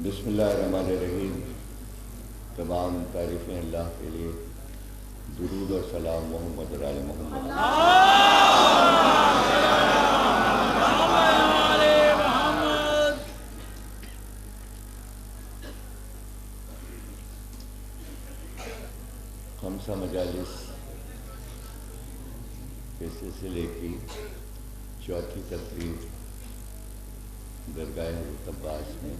بسم اللہ الرحمن الرحیم۔ تمام تعریفیں اللہ کے لیے، درود اور سلام محمد اور آل محمد۔ خمسہ مجالس کے سلسلے کی چوتھی تقریب درگاہ حضرت عباس میں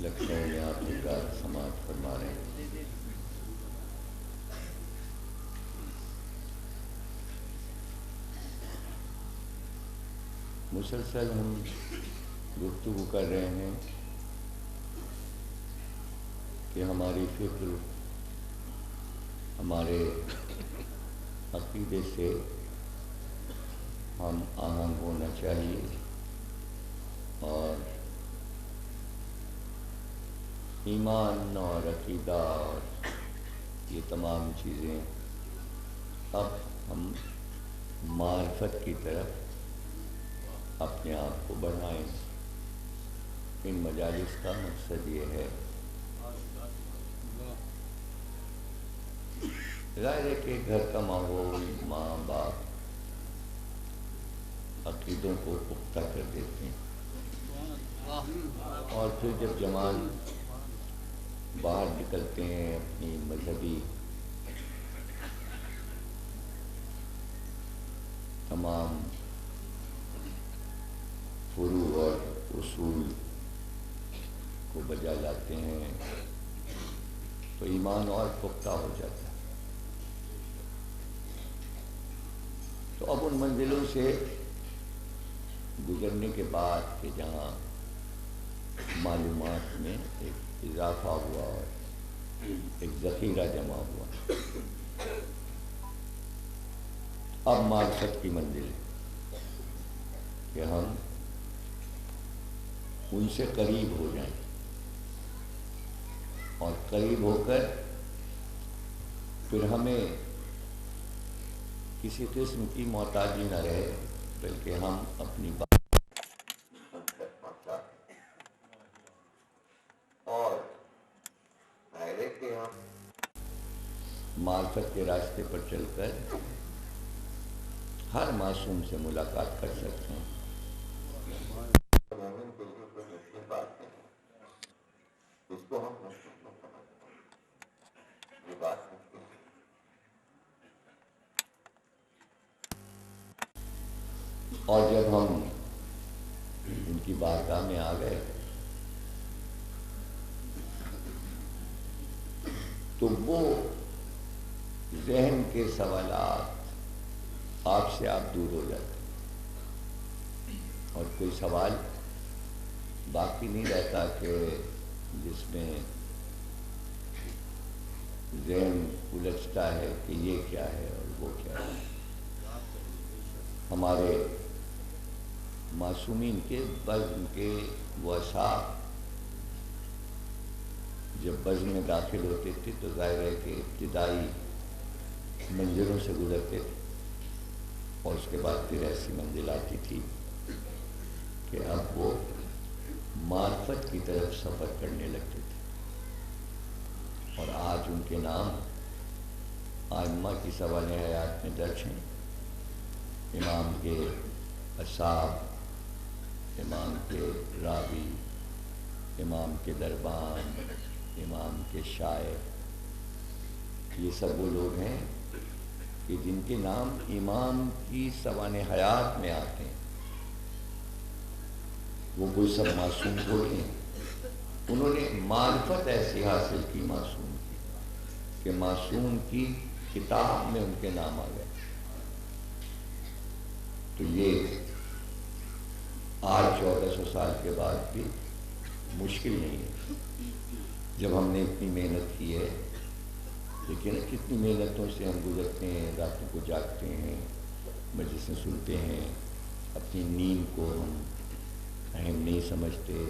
لکھنؤ میں آپ حضرات سماعت فرما رہے ہیں۔ مسلسل ہم گفتگو کر رہے ہیں کہ ہماری فکر ہمارے عقیدے سے ہم آہنگ ہونا چاہیے، اور ایمان اور عقیدہ اور یہ تمام چیزیں اب ہم معرفت کی طرف اپنے آپ کو بڑھائیں۔ ان مجالس کا مقصد یہ ہے، ظاہر ہے کہ گھر کا ماحول، ماں باپ عقیدوں کو پختہ کر دیتے ہیں، اور پھر جب جوان باہر نکلتے ہیں اپنی مذہبی تمام فروع اور اصول کو بجا لاتے ہیں تو ایمان اور پختہ ہو جاتا ہے۔ تو اب ان منزلوں سے گزرنے کے بعد کہ جہاں معلومات میں ایک اضافہ ہوا اور ایک ذخیرہ جمع ہوا، اب معرفت کی منزل ہے کہ ہم ان سے قریب ہو جائیں، اور قریب ہو کر پھر ہمیں کسی قسم کی محتاجی نہ رہے، بلکہ ہم اپنی بات اور کہ ہم معرفت کے راستے پر چل کر ہر معصوم سے ملاقات کر سکتے ہیں۔ اس کو ہم یہ بات اور جب ہم ان کی بارگاہ میں آ گئے تو وہ ذہن کے سوالات آپ سے آپ دور ہو جاتے ہیں، اور کوئی سوال باقی نہیں رہتا کہ جس میں ذہن الجھتا ہے کہ یہ کیا ہے اور وہ کیا ہے۔ ہمارے معصومین کے بزم کے وہ اصحاب جب بزم میں داخل ہوتے تھے تو ظاہر ہے کہ ابتدائی منزلوں سے گزرتے تھے، اور اس کے بعد پھر ایسی منزل آتی تھی کہ اب وہ معرفت کی طرف سفر کرنے لگتے تھے، اور آج ان کے نام ائمہ کی سوانح حیات میں درج ہیں۔ امام کے اصحاب، امام کے راوی، امام کے دربان، امام کے شاعر، یہ سب وہ لوگ ہیں کہ جن کے نام امام کی سوانح حیات میں آتے ہیں۔ وہ کوئی سب معصوم تھوڑی ہیں، انہوں نے معرفت ایسی حاصل کی معصوم کی کہ معصوم کی کتاب میں ان کے نام آ گئے۔ تو یہ آج 1400 سال کے بعد بھی مشکل نہیں ہے، جب ہم نے اتنی محنت کی ہے۔ لیکن کتنی محنتوں سے ہم گزرتے ہیں، راتوں کو جاگتے ہیں، مجلسیں سنتے ہیں، اپنی نیند کو ہم اہم نہیں سمجھتے،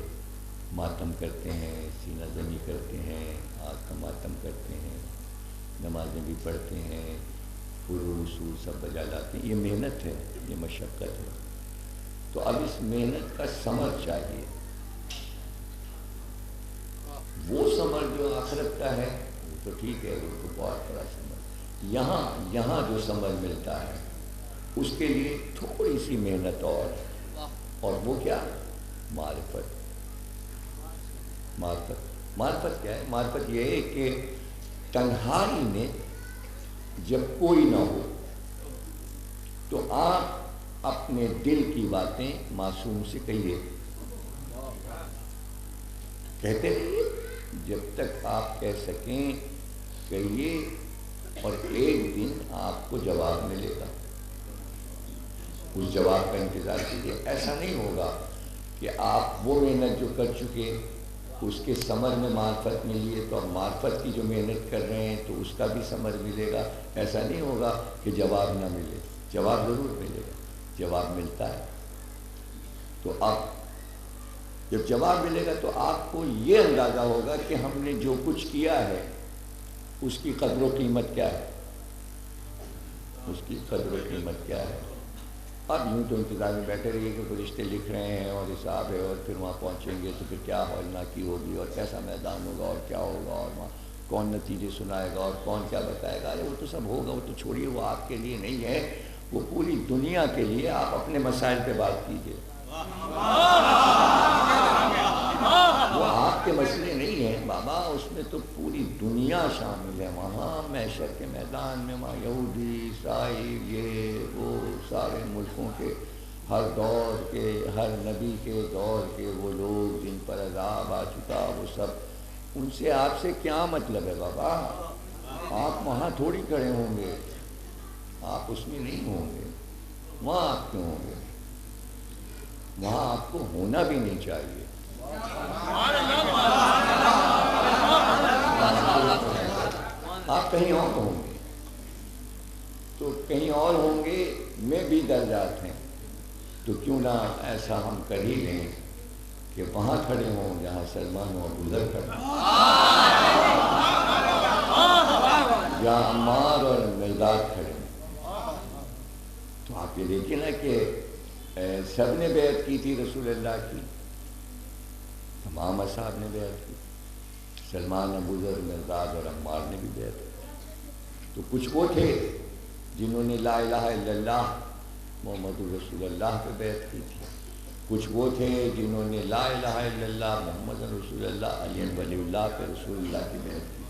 ماتم کرتے ہیں، سینہ زنی کرتے ہیں، آنکھ کا ماتم کرتے ہیں، نمازیں بھی پڑھتے ہیں، فروع اصول سب بجا لاتے ہیں۔ یہ محنت ہے، یہ مشقت ہے۔ تو اب اس محنت کا ثمر چاہیے، رکھتا ہے وہ تو ٹھیک ہے، وہ تو بہت بڑا سمجھ، یہاں جو سمجھ ملتا ہے اس کے لیے تھوڑی سی محنت اور وہ کیا؟ معرفت کیا ہے؟ معرفت یہ ہے کہ تنہائی میں جب کوئی نہ ہو تو آپ اپنے دل کی باتیں معصوم سے کہیے، کہتے رہیے جب تک آپ کہہ سکیں کہیے، اور ایک دن آپ کو جواب ملے گا، اس جواب کا انتظار کیجیے۔ ایسا نہیں ہوگا کہ آپ وہ محنت جو کر چکے اس کے ثمر میں معرفت ملی ہے تو اب معرفت کی جو محنت کر رہے ہیں تو اس کا بھی ثمر ملے گا۔ ایسا نہیں ہوگا کہ جواب نہ ملے، جواب ضرور ملے گا، جواب ملتا ہے۔ تو اب جب جواب ملے گا تو آپ کو یہ اندازہ ہوگا کہ ہم نے جو کچھ کیا ہے اس کی قدر و قیمت کیا ہے، اس کی قدر و قیمت کیا ہے۔ اب یوں تو انتظار میں بیٹھے رہیے کہ فرشتے لکھ رہے ہیں اور حساب ہے، اور پھر وہاں پہنچیں گے تو پھر کیا ہولناکی ہوگی اور کیسا میدان ہوگا اور کیا ہوگا اور وہاں کون نتیجے سنائے گا اور کون کیا بتائے گا۔ ارے وہ تو سب ہوگا، وہ تو چھوڑیے، وہ آپ کے لیے نہیں ہے، وہ پوری دنیا کے لیے۔ آپ اپنے مسائل پہ بات کیجیے، وہ آپ کے مسئلے نہیں ہیں بابا، اس میں تو پوری دنیا شامل ہے۔ وہاں محشر کے میدان میں وہاں یہودی، عیسائی، یہ وہ سارے ملکوں کے، ہر دور کے، ہر نبی کے دور کے وہ لوگ جن پر عذاب آ چکا، وہ سب، ان سے آپ سے کیا مطلب ہے بابا؟ آپ وہاں تھوڑی کھڑے ہوں گے، آپ اس میں نہیں ہوں گے، وہاں آپ کیوں ہوں گے؟ وہاں آپ کو ہونا بھی نہیں چاہیے۔ آپ کہیں اور ہوں گے تو کہیں اور ہوں گے میں بھی درجات ہیں، تو کیوں نہ ایسا ہم کر ہی لیں کہ وہاں کھڑے ہوں جہاں سلمان و ابو ذر کھڑے، جہاں عمار اور مقداد کھڑے۔ تو آپ یہ دیکھیں نا کہ سب نے بیعت کی تھی رسول اللہ کی، تمام اصحاب نے بیعت کی، سلمان، ابو ذر، مقداد اور عمار نے بھی بیعت کی۔ تو کچھ وہ تھے جنہوں نے لا الہ الا اللہ محمد رسول اللہ پہ بیعت کی تھی، کچھ وہ تھے جنہوں نے لا الہ الا اللہ محمد رسول اللہ علی ولی اللہ پہ رسول اللہ کی بیعت کی تھی۔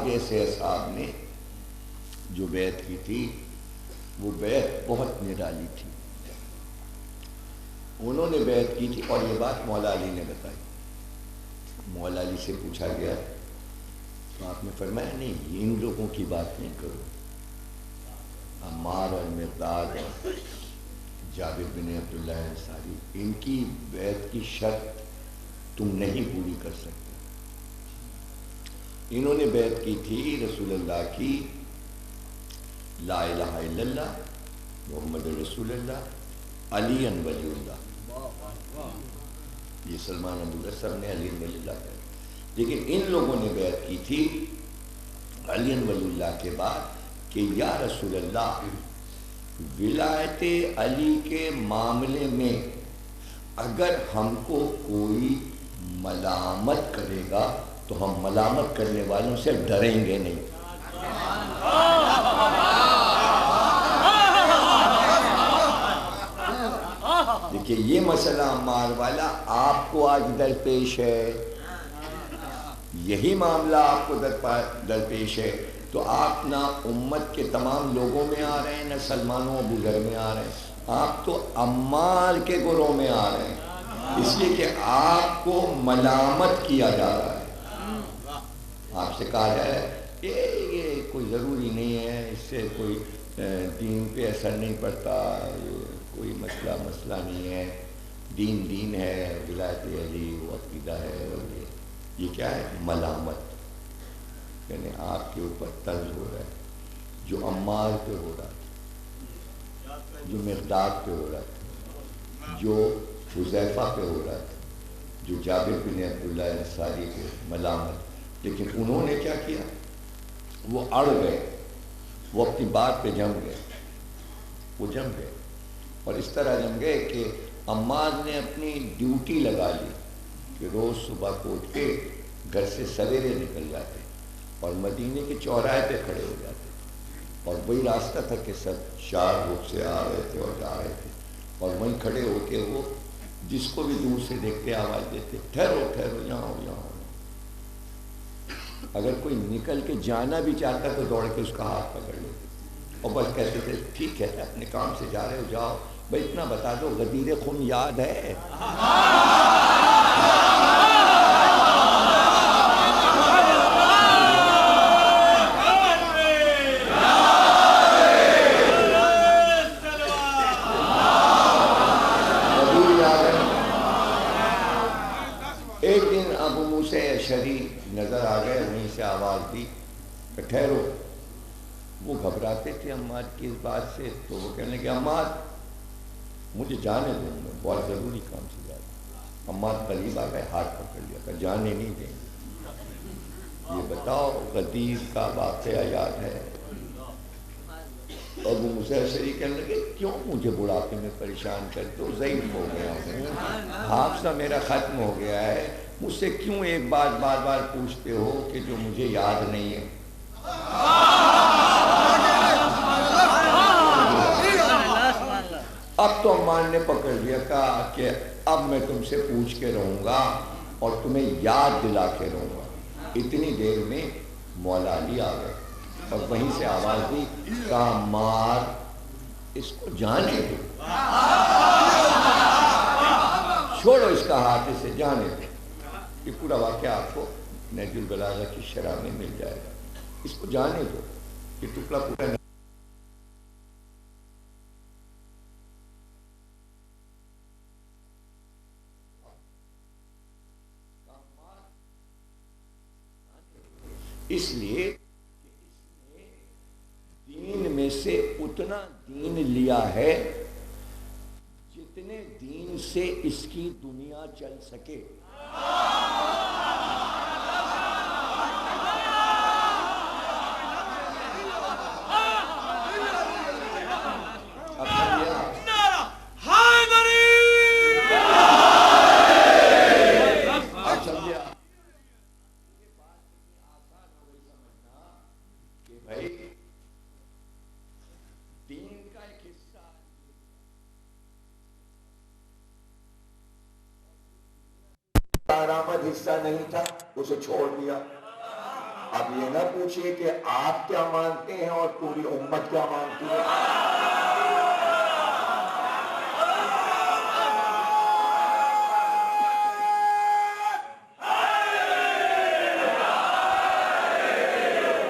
جیسے اصحاب نے جو بیعت کی تھی وہ بیعت بہت نرالی تھی، انہوں نے بیعت کی تھی، اور یہ بات مولا علی نے بتائی۔ مولا علی سے پوچھا گیا تو آپ نے فرمایا نہیں، ان لوگوں کی بات نہیں کرو، عمار اور مقداد اور جابر بن عبداللہ انصاری، ان کی بیعت کی شرط تم نہیں پوری کر سکتے۔ انہوں نے بیعت کی تھی رسول اللہ کی، لا الہ الا اللہ محمد رسول اللہ علی ولی اللہ، یہ سلمان ابو ذر سب نے علی ولی اللہ کہا، لیکن ان لوگوں نے بیعت کی تھی علی ولی اللہ کے بعد کہ یا رسول اللہ ولایت علی کے معاملے میں اگر ہم کو کوئی ملامت کرے گا تو ہم ملامت کرنے والوں سے ڈریں گے نہیں۔ دیکھیے یہ مسئلہ عمار والا آپ کو آج درپیش ہے، یہی معاملہ آپ کو درپیش ہے، تو آپ نہ امت کے تمام لوگوں میں آ رہے ہیں، نہ سلمان و ابو ذر میں آ رہے ہیں، آپ تو عمار کے گروہ میں آ رہے ہیں، اس لیے کہ آپ کو ملامت کیا جا رہا ہے۔ آپ سے کہا جائے یہ کوئی ضروری نہیں ہے، اس سے کوئی دین پہ اثر نہیں پڑتا، کوئی مسئلہ نہیں ہے، دین ہے، ولایت علی وہ عقیدہ ہے، اور یہ کیا ہے؟ ملامت، یعنی آپ کے اوپر طنز ہو رہا ہے، جو عمار پہ ہو رہا تھا، جو مقداد پہ ہو رہا تھا، جو حذیفہ پہ ہو رہا تھا، جو جابر بن عبداللہ انصاری کے ملامت، لیکن انہوں نے کیا کیا؟ وہ اڑ گئے، وہ اپنی بات پہ جم گئے، وہ جم گئے، اور اس طرح جم گئے کہ عمار نے اپنی ڈیوٹی لگا لی کہ روز صبح کو اٹھ کے گھر سے سویرے نکل جاتے اور مدینے کے چوراہے پہ کھڑے ہو جاتے، اور وہی راستہ تھا کہ سب شار رخ سے آ رہے تھے اور جا رہے تھے، اور وہیں کھڑے ہو کے وہ جس کو بھی دور سے دیکھتے آواز دیتے، ٹھہرو ٹھہرو، یہاں ہو یہاں ہو۔ اگر کوئی نکل کے جانا بھی چاہتا تو دوڑ کے اس کا ہاتھ پکڑ لیتے، اور بس کہتے تھے ٹھیک ہے اپنے کام سے جا رہے ہو جاؤ، بھائی اتنا بتا دو غدیر خم یاد ہے؟ ایک دن ابو موسیٰ اشعری نظر آ گئے، وہیں سے آواز دی کہ ٹھہرو۔ وہ گھبراتے تھے عمار کی اس بات سے، تو وہ کہنے کہ عمار مجھے جانے دوں، میں بہت ضروری کام سے جا رہا ہوں۔ عمار قریب آ گئے، ہاتھ پکڑ لیا کہ جانے نہیں دیں گے۔ یہ بتاؤ غدیر کا واقعہ یاد ہے؟ ابو موسیٰ اشعری کہنے لگے کیوں مجھے بڑھاپے میں پریشان کرتے ہو، ضعیف ہو گیا ہوں، حافظہ میرا ختم ہو گیا ہے، مجھ سے کیوں ایک بات بار بار پوچھتے ہو کہ جو مجھے یاد نہیں ہے؟ اب تو عمار نے پکڑ لیا، کہا کہ اب میں تم سے پوچھ کے رہوں گا اور تمہیں یاد دلا کے رہوں گا۔ اتنی دیر میں مولا علی آ گئے اور وہیں سے آواز دی، کہا عمار اس کو جانے دو، چھوڑو اس کا ہاتھ، اسے جانے دو۔ یہ پورا واقعہ آپ کو نہج البلاغہ کی شرح میں مل جائے گا۔ اس کو جانے دو، یہ ٹکڑا پورا نہیں۔ اس لیے کہ اس نے دین میں سے اتنا دین لیا ہے جتنے دین سے اس کی دنیا چل سکے۔ کارآمد حصہ نہیں تھا، اسے چھوڑ دیا۔ اب یہ نہ پوچھئے کہ آپ کیا مانتے ہیں اور پوری امت کیا مانتی ہے۔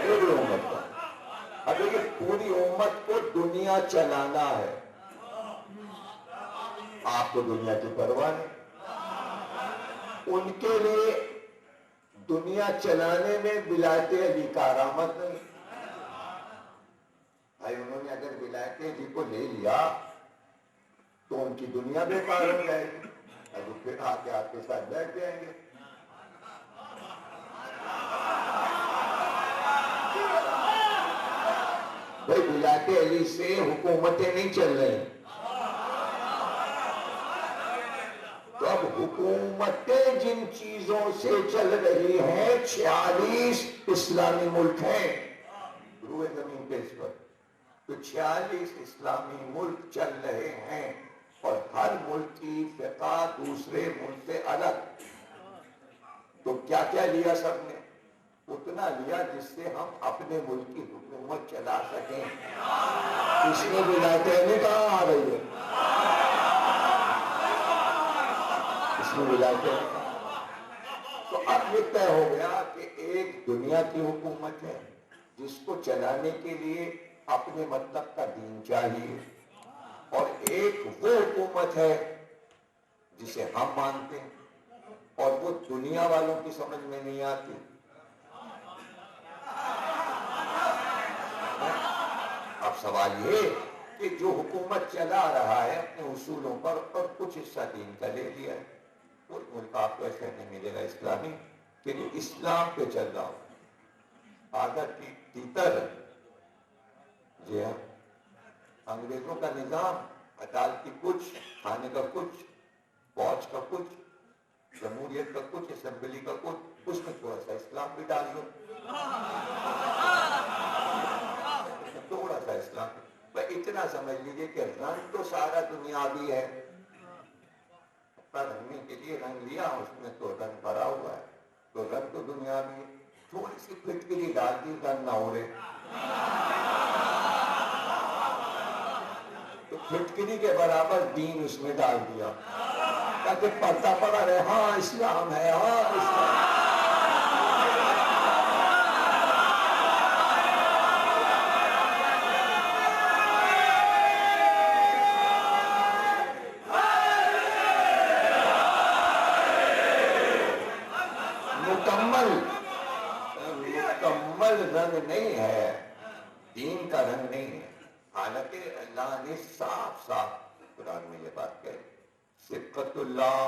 پوری امت کا، اب یہ پوری امت کو دنیا چلانا ہے، آپ کو دنیا کی پرواہ نہیں۔ ان کے لیے دنیا چلانے میں ولایت علی کارآمد نہیں۔ بھائی انہوں نے اگر ولایت علی کو لے لیا تو ان کی دنیا بیکار ہو جائے گی، اب پھر آ کے ساتھ بیٹھ جائیں گے۔ بھائی ولایت علی سے حکومتیں نہیں چل رہی، تو اب حکومتیں جن چیزوں سے چل رہی ہیں 46 اسلامی ملک ہیں روئے زمین پہ، اس پر تو 46 اسلامی ملک چل رہے ہیں، اور ہر ملک کی فقہ دوسرے ملک سے الگ۔ تو کیا کیا لیا سب نے؟ اتنا لیا جس سے ہم اپنے ملک کی حکومت چلا سکیں۔ اس میں ولایت علی کہاں آ رہی ہے؟ تو اب یہ طے ہو گیا کہ ایک دنیا کی حکومت ہے جس کو چلانے کے لیے اپنے مطلب کا دین چاہیے، اور ایک وہ حکومت ہے جسے ہم مانتے ہیں اور وہ دنیا والوں کی سمجھ میں نہیں آتی۔ اب سوال یہ کہ کہ جو حکومت چلا رہا ہے اپنے اصولوں پر اور کچھ حصہ دین کا لے لیا ہے. کوئی ملک آپ کو ایسا نہیں ملے گا اسلامی کہ جو اسلام پہ چل رہا ہو. آدھا تیتر جی ہاں، انگریزوں کا نظام، عدالتی کچھ، کھانے کا کچھ، فوج کا کچھ، جمہوریت کا کچھ، اسمبلی کا کچھ، اس میں تھوڑا سا اسلام بھی ڈال دو، تھوڑا سا اسلام. اتنا سمجھ لیجیے کہ رنگ تو سارا دنیاوی ہے. رنگنے کے لیے رنگ لیا، اس میں تو رنگ بھرا ہوا ہے، تو رنگ تو دنیاوی ہے. تھوڑی سی پھٹکری ڈال دی، رنگ نہ ہو رہے، تو پھٹکری کے برابر دین اس میں ڈال دیا تاکہ پڑھتا پڑا رہے، ہاں اسلام ہے، ہاں اسلام. مکمل رنگ نہیں ہے، دین کا رنگ نہیں ہے. حالانکہ اللہ نے صاف صاف قرآن میں یہ بات کہی، صبغۃ اللہ،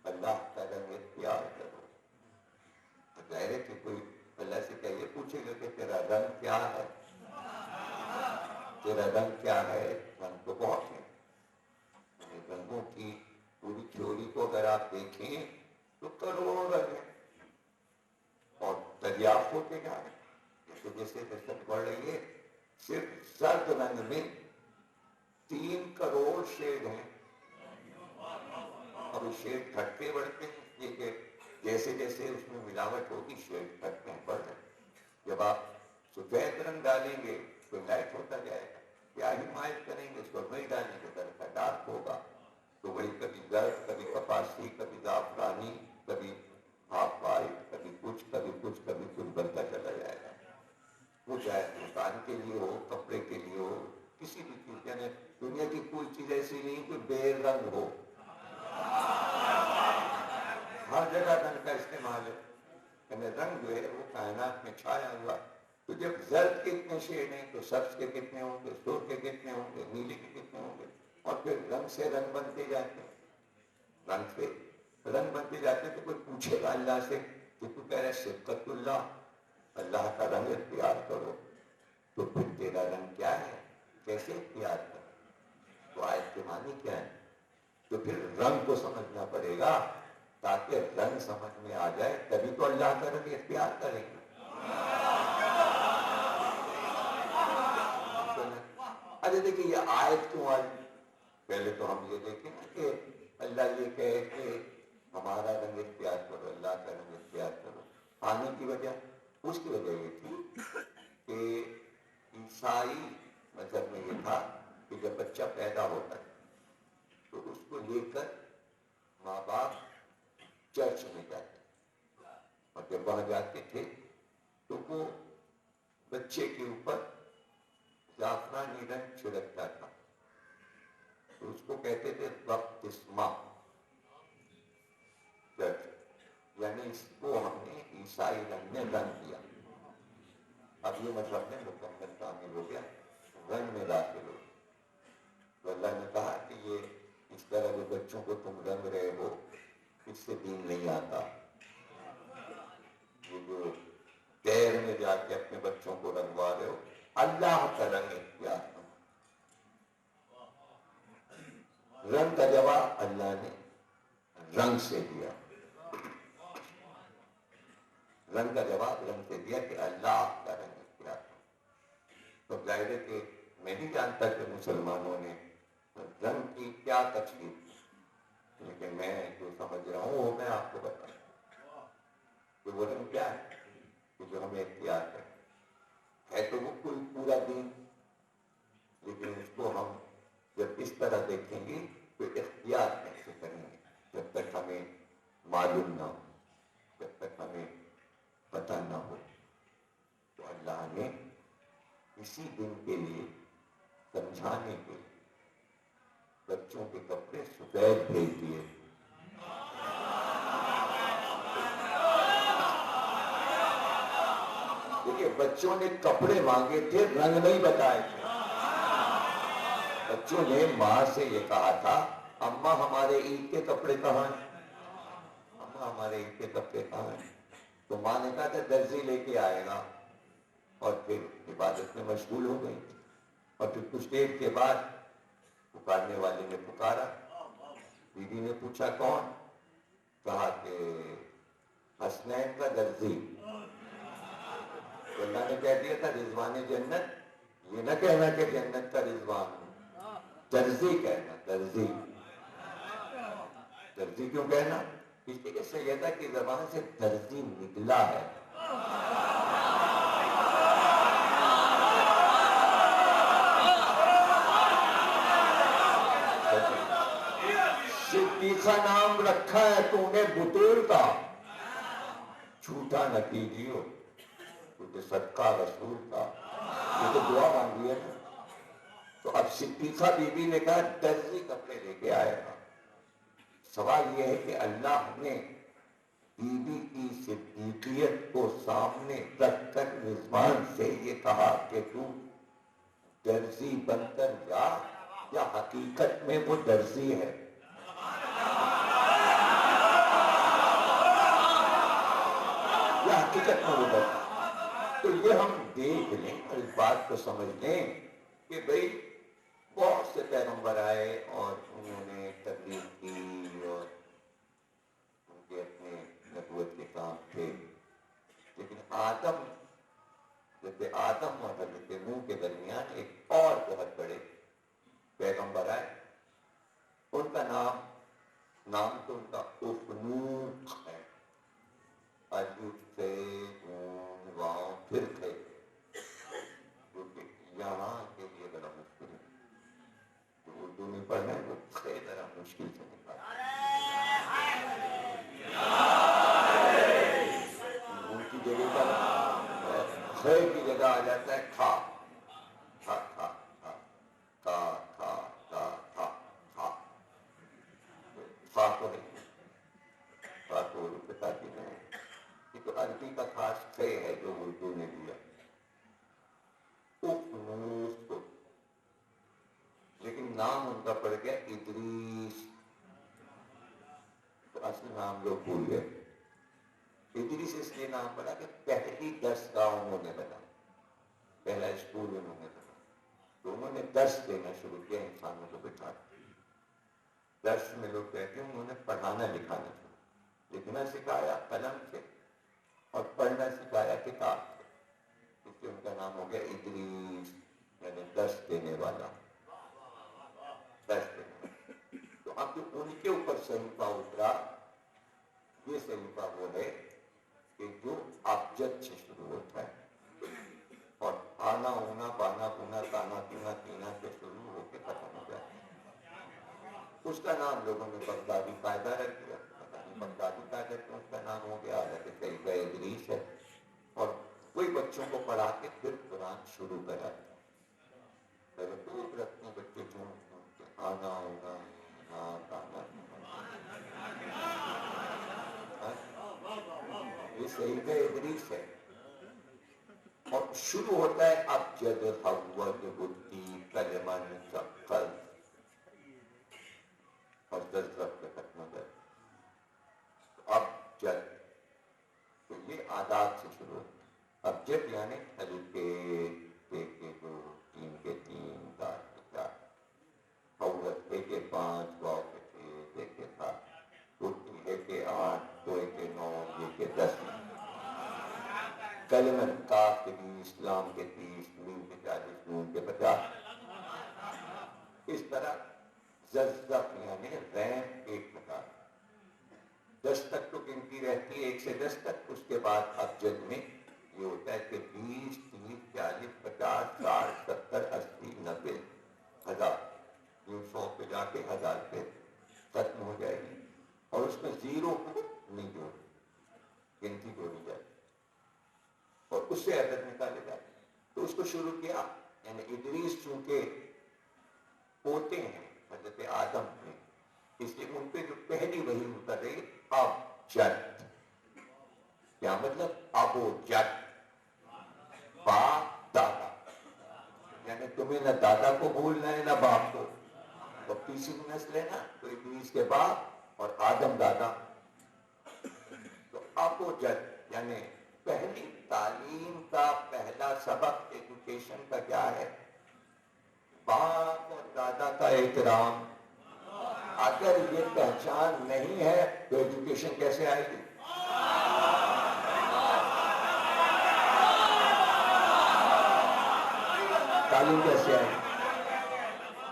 اللہ کا رنگ اختیار کرو. ظاہر ہے کہ کوئی اللہ سے کیا یہ پوچھے گا کہ تیرا رنگ کیا ہے؟ تیرا رنگ کیا ہے؟ رنگ تو بہت ہے. رنگوں کی پوری تھیوری کو اگر آپ دیکھیں تو کروڑوں رنگ ہیں اور دریافت ہوتے جا رہے ہیں. جیسے جیسے دستک بڑھ رہی ہے، صرف زرد رنگ میں 3 کروڑ شیڈ ہیں، اور وہ شیڈ گھٹتے بڑھتے ہیں. یہ کہ جیسے جیسے اس میں ملاوٹ ہوگی شیڈ گھٹتے ہیں، بڑھ رہے ہیں. جب آپ سفید رنگ ڈالیں گے تو لائٹ ہوتا جائے گا، یا ہی مائل کریں گے، اس کو نہیں ڈالیں گے تو کا ڈارک ہوگا. تو وہی کبھی زرد، کبھی کپاسی، کبھی زعفرانی، کبھی ہاف وائٹ، کبھی کچھ کبھی کچھ کبھی کچھ بنتا چلا جائے گا. وہ چاہے مکان کے لیے ہو، کپڑے کے لیے ہو، کسی بھی چیز. یعنی دنیا کی کوئی چیز ایسی نہیں کہ بے رنگ ہو، ہر جگہ رنگ کا استعمال ہے. یعنی رنگ جو ہے وہ کائنات میں چھایا ہوا. تو جب زرد کے اتنے شیڈ ہیں تو سبز کے کتنے ہوں گے، سرخ کے کتنے ہوں گے، نیلے کے کتنے ہوں گے. اور پھر رنگ سے رنگ بنتے جاتے ہیں، رنگ سے رنگ بنتے جاتے ہیں. تو کوئی پوچھے گا اللہ سے کہ تو کہہ رہے صبغۃ اللہ، اللہ کا رنگ اختیار کرو، تو پھر تیرا رنگ کیا ہے، کیسے اختیار کرو؟ تو آیت کے معنی کیا ہے؟ تو پھر رنگ کو سمجھنا پڑے گا. تاکہ رنگ سمجھ میں آ جائے تبھی تو اللہ کا رنگ اختیار کریں گے. اچھا دیکھیے یہ آیت کیوں آئی؟ پہلے تو ہم یہ دیکھیں نا کہ اللہ یہ کہے کہ ہمارا رنگ اختیار کرو، اللہ کا رنگ اختیار کرو. آنے کی وجہ، اس کی وجہ یہ تھی کہ عیسائی مذہب میں یہ تھا کہ جب بچہ پیدا ہوتا ہے تو اس کو لے کر ماں باپ چرچ میں جاتے، اور جب وہاں جاتے تھے تو وہ بچے کے اوپر زعفرانی رنگ چھڑکتا تھا. تو اس کو کہتے تھے بپتسمہ. یعنی اس کو ہم نے عیسائی رنگ میں رنگ دیا. اب یہ مطلب میں مکمل تعمیل ہو گیا، رنگ میں داخل ہو. تو اللہ نے کہا کہ یہ اس طرح جو بچوں کو تم رنگ رہے ہو اس سے دین نہیں آتا. یہ جو دیر میں جا کے اپنے بچوں کو رنگوا رہے ہو، اللہ کا رنگ اختیار کرو. رنگ کا جواب اللہ نے رنگ سے دیا. رنگ کا جواب رنگ سے دیا کہ اللہ کا رنگ اختیار کرو. تو ظاہر ہے کہ میں نہیں جانتا کہ مسلمانوں نے رنگ کی کیا تشریح کی، لیکن میں جو سمجھ رہا ہوں وہ میں آپ کو بتاؤں کہ وہ رنگ کیا ہے کہ جو ہمیں اختیار ہے تو وہ کوئی پورا دین، لیکن اس کو ہم جب اس طرح دیکھیں گے تو اختیار کیسے کریں گے جب تک ہمیں معلوم نہ ہو، جب تک ہمیں پتہ نہ ہو. تو اللہ نے اسی دن کے لیے سمجھانے کے لیے بچوں کے کپڑے سفید بھیج دیے. دیکھیے بچوں نے کپڑے مانگے تھے، رنگ نہیں بتائے تھے. بچوں نے ماں سے یہ کہا تھا اماں ہمارے عید کے کپڑے کہاں ہیں؟ اماں ہمارے عید کے کپڑے کہاں ہیں؟ تو ماں نے کہا کہ درزی لے کے آئے گا، اور پھر عبادت میں مشغول ہو گئی۔ اور پھر کچھ دیر کے بعد پکارنے والے نے پکارا، بیوی نے پوچھا کون؟ کہا کہ حسنین کا درزی۔ تو اللہ نے کہہ دیا تھا رضوان جنت، یہ نہ کہنا کہ جنت کا رضوان ہوں، درزی کہنا، درزی۔ درزی کیوں کہنا؟ اس لیے کہ سیدہ کی زبان سے درزی نکلا ہے۔ صدیقہ نام رکھا ہے تو انہیں بطول کا، جھوٹا نہ کیجیو کیونکہ صدقہ رسول کا، یہ تو دعا مانگی ہے نا۔ تو اب صدیقہ بی بی نے کہا درزی کپڑے لے کے آئے گا۔ سوال یہ ہے کہ اللہ نے بی بی کی صدیقیت کو سامنے رکھ کر رضوان سے یہ کہا کہ تو درزی بن کر جا، یا حقیقت میں وہ درزی ہے؟ یا حقیقت میں وہ درزی؟ تو یہ ہم دیکھ لیں اور اس بات کو سمجھ لیں کہ بھئی بہت سے پیغمبر آئے اور انہوں نے تبلیغ کی اور ان کے اپنے نبوت کے کام تھے، لیکن حضرت آدم اور حضرت نوح کے درمیان ایک اور بہت بڑے پیغمبر آئے۔ ان کا نام تو ان کا اخنوخ ہے، الف سے نون واؤ پھر تھے، کیونکہ یہاں کے لیے بڑا مشکل ہے، تو اردو میں پڑھنا ہے وہ خیر ذرا مشکل سے نکالا۔ نون کی جگہ پر خیر کی جگہ آ جاتا ہے کھا، کھا کھا کھا کھا کھا کھا کھا کھا، کھا کو نہیں، کھا کو اردو پتا کی نہیں، یہ تو عربی کا خاص خے ہے جو اردو نے دیا، اخنوخ، لیکن نام ان کا پڑ گیا ادریس، تو اصل نام لوگ بھول گئے۔ ادریس اس لیے نام پڑا کہ پہلی درسگاہ انہوں نے بنائی، پہلا اسکول انہوں نے بنایا، تو انہوں نے درس دینا شروع کیا، انسانوں کو بٹھا دیا۔ درس میں لوگ کہتے ہیں انہوں نے پڑھانا لکھانا شروع، لکھنا سکھایا قلم سے اور پڑھنا سکھایا کتاب سے، اس لیے ان کا نام ہو گیا ادریس، یعنی درس دینے والا، درس دینے والا۔ تو اب جو ان کے اوپر صحیفہ اترا، یہ صحیفہ وہ ہے کہ جو ابجد سے شروع ہوتا ہے اور آنا ہونا بانا بونا تانا پینا پینا سے شروع ہو کے ختم ہو جاتا ہے۔ اس کا نام لوگوں نے بغدادی قاعدہ رکھ دیا، پتہ نہیں بغدادی قاعدہ کیوں اس کا نام ہو گیا، حالانکہ صحیفہ ادریس ہے، اور کوئی بچوں کو پڑھا کے پھر قرآن شروع کراتا ہے۔ پہلے تو رکھتے ہیں بچے جھوم کے آنا ہونا تانا یہ صحیفہ ادریس ہے، اور شروع ہوتا ہے ابجد حود بدی کلمن ثقل، اور زلزلہ کے ختم ہو جائے ابجد، تو یہ آداب سے شروع ہوتا ہے۔ ابجد یعنی الف کے دو، تین کے تین، چار کے چار، حود کے پانچ، واؤ کے چھ، ایک کے سات، ہے کہ 8، دو کے 9، یہ کے 10، کلمت کاف کے 20، لام کے 30، میم کے 40، نون کے 50، اس طرح زلزلہ یعنی ریم ایک مقام، 10 تک تو گنتی رہتی ہے، 1 سے 10 تک، اس کے بعد ابجد میں یہ ہوتا ہے کہ 20، 30، 40، 50، 60، 70، 80، 90، 1000، 100 پہ جا کے 1000 پہ ختم ہو جائے گی، اور اس میں زیرو کو نہیں جوڑی، گنتی جوڑی جائے اور اس سے عدد نکالے جائے۔ تو اس کو شروع کیا، یعنی ادریس چونکہ پوتے ہیں حضرت آدم میں، اس لیے ان پہ جو پہلی وحی اتر رہی اب جد، کیا مطلب ابو جد، باپ دادا، یعنی تمہیں نہ دادا کو بھولنا ہے نہ باپ کو. تو تیسری نسل ہے نا, تو ابلیس کے باپ اور آدم دادا. تو اب وہ یعنی پہلی تعلیم کا پہلا سبق ایجوکیشن کا کیا ہے؟ باپ اور دادا کا احترام. اگر یہ پہچان نہیں ہے تو ایجوکیشن کیسے آئے گی؟ تعلیم کیسے آئے گی؟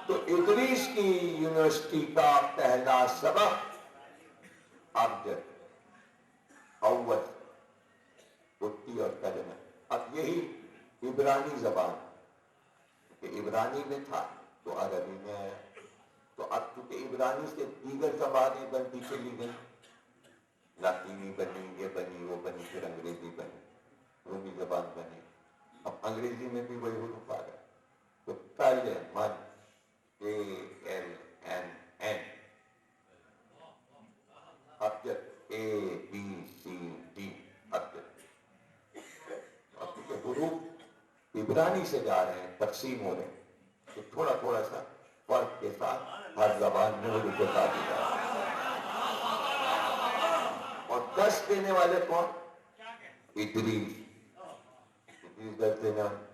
تو ادریس کی یونیورسٹی کا پہلا سبق ابجد اول اٹی اور کلمہ. اب یہی عبرانی زبان کہ عبرانی میں تھا تو عربی میں آیا. تو اب چونکہ عبرانی سے دیگر زبانیں بنتی چلی گئی, لاطینی بنی, یہ بنی, وہ بنی, پھر انگریزی بنی, رومی زبان بنی. اب انگریزی میں بھی وہی حروف آ گئے. تو کلمن ALMN ابجد ABCD ابجد. اب کیونکہ حروف عبرانی سے جا رہے ہیں, تقسیم ہو رہے ہیں, تو تھوڑا تھوڑا سا فرق کے ساتھ ہر زبان میں حروف کو تعبیر جا رہا ہے. اور دس دینے والے کون؟ ادریس. ادریس دس دینے والے.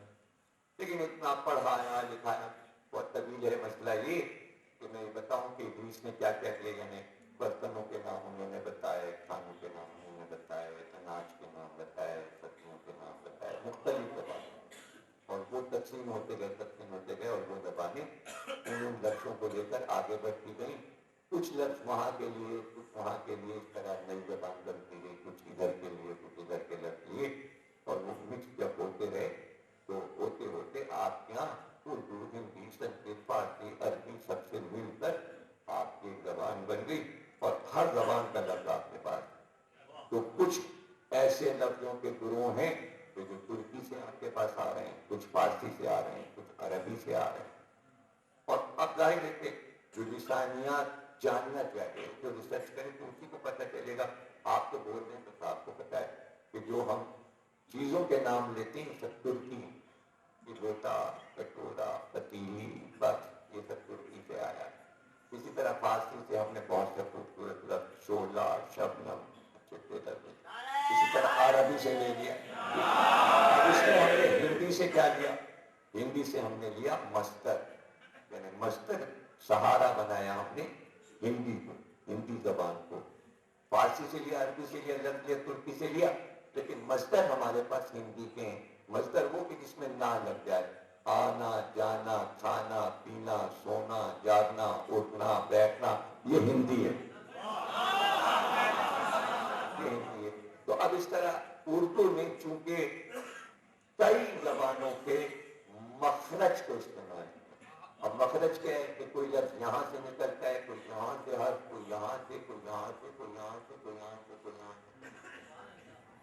لیکن اتنا پڑھایا لکھایا, بہت طویل ہے مسئلہ یہ کہ میں یہ بتاؤں کہ ادریس نے کیا کیا کیا. یعنی برتنوں کے نام انہوں نے بتائے, کھانوں کے نام انہوں نے بتائے, اناج کے نام بتائے, سبزیوں کے نام بتائے, مختلف زبانیں. اور وہ تقسیم ہوتے گئے اور وہ زبانیں ان لفظوں کو لے کر آگے بڑھتی گئیں. کچھ لفظ وہاں کے لیے, کچھ وہاں کے لیے, اس طرح نئی زبان بنتی گئی. کچھ ادھر کے لیے, کچھ ادھر کے لفظ لیے, اور وہ مکس جب ہوتے رہے تو ہوتے ہوتے آپ یہاں اردو, ہندی, سنسکرت, فارسی, عربی سب سے مل کر آپ کی زبان بن گئی. اور ہر زبان کا لفظ آپ کے پاس. تو کچھ ایسے لفظوں کے گروہ ہیں جو ترکی سے آپ کے پاس آ رہے ہیں, کچھ فارسی سے آ رہے ہیں, کچھ عربی سے آ رہے ہیں. اور اب ظاہر ہے کہ جو لسانیات جاننا چاہیے, جو ریسرچ کریں تو اسی کو پتہ چلے گا. آپ تو بول رہے ہیں تو آپ کو پتہ ہے کہ جو ہم چیزوں کے نام لیتے ہیں سب ترکی ہیں. لوٹا, کٹورا, پتیلی, بس, یہ سب ترکی سے آیا ہے. اسی طرح فارسی سے ہم نے بہت سے خوبصورت لفظ شعلہ, شبنم, اچھے لفظ اسی طرح عربی سے لے لیا. اس میں ہم نے ہندی سے کیا لیا؟ ہندی سے ہم نے لیا مصدر, یعنی مصدر سہارا بنایا ہم نے ہندی کو, ہندی زبان کو. فارسی سے لیا, عربی سے لیا, لفظ لیا, ترکی سے لیا, لیکن مصدر ہمارے پاس ہندی کے ہیں. مصدر وہ کہ جس میں نہ لگ جائے. آنا, جانا, کھانا, پینا, سونا, جاگنا, اٹھنا, بیٹھنا, یہ ہندی ہے. یہ ہندی ہے. تو اب اس طرح اردو میں چونکہ کئی زبانوں کے مخرج کو استعمال کیا. اب مخرج کیا ہے کہ کوئی لفظ یہاں سے نکلتا ہے, کوئی یہاں سے, حرف کوئی یہاں سے, کوئی یہاں سے, کوئی یہاں سے, کوئی یہاں سے, کوئی یہاں سے,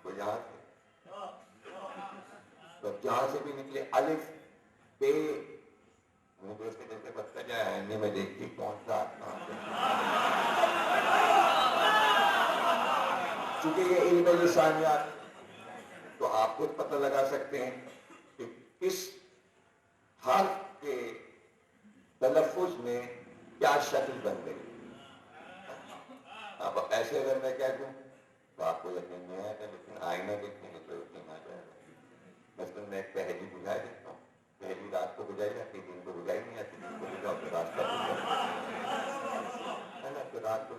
کوئی یہاں سے. تو جہاں سے بھی نکلے الف بے, مجھے اس کے جیسے بتتا جائے آئینے میں دیکھتی کون سا کہاں سے. چونکہ یہ علم لسانیات, تو آپ خود پتہ لگا سکتے ہیں کہ کس حرف کے تلفظ میں کیا شکل بن گئی. اب ایسے اگر میں کہہ دوں تو آپ کو یقین نہیں آئے گا, لیکن آئینہ دیکھیں گے تو یقین آ جائے گا. مثلاً میں ایک پہلی بجھا دیتا ہوں, پہلی رات کو بجھائی جاتی, دن کو بجھائی نہیں آتی. دن کو بجھاؤ تو رات کا ہے نا, تو رات کو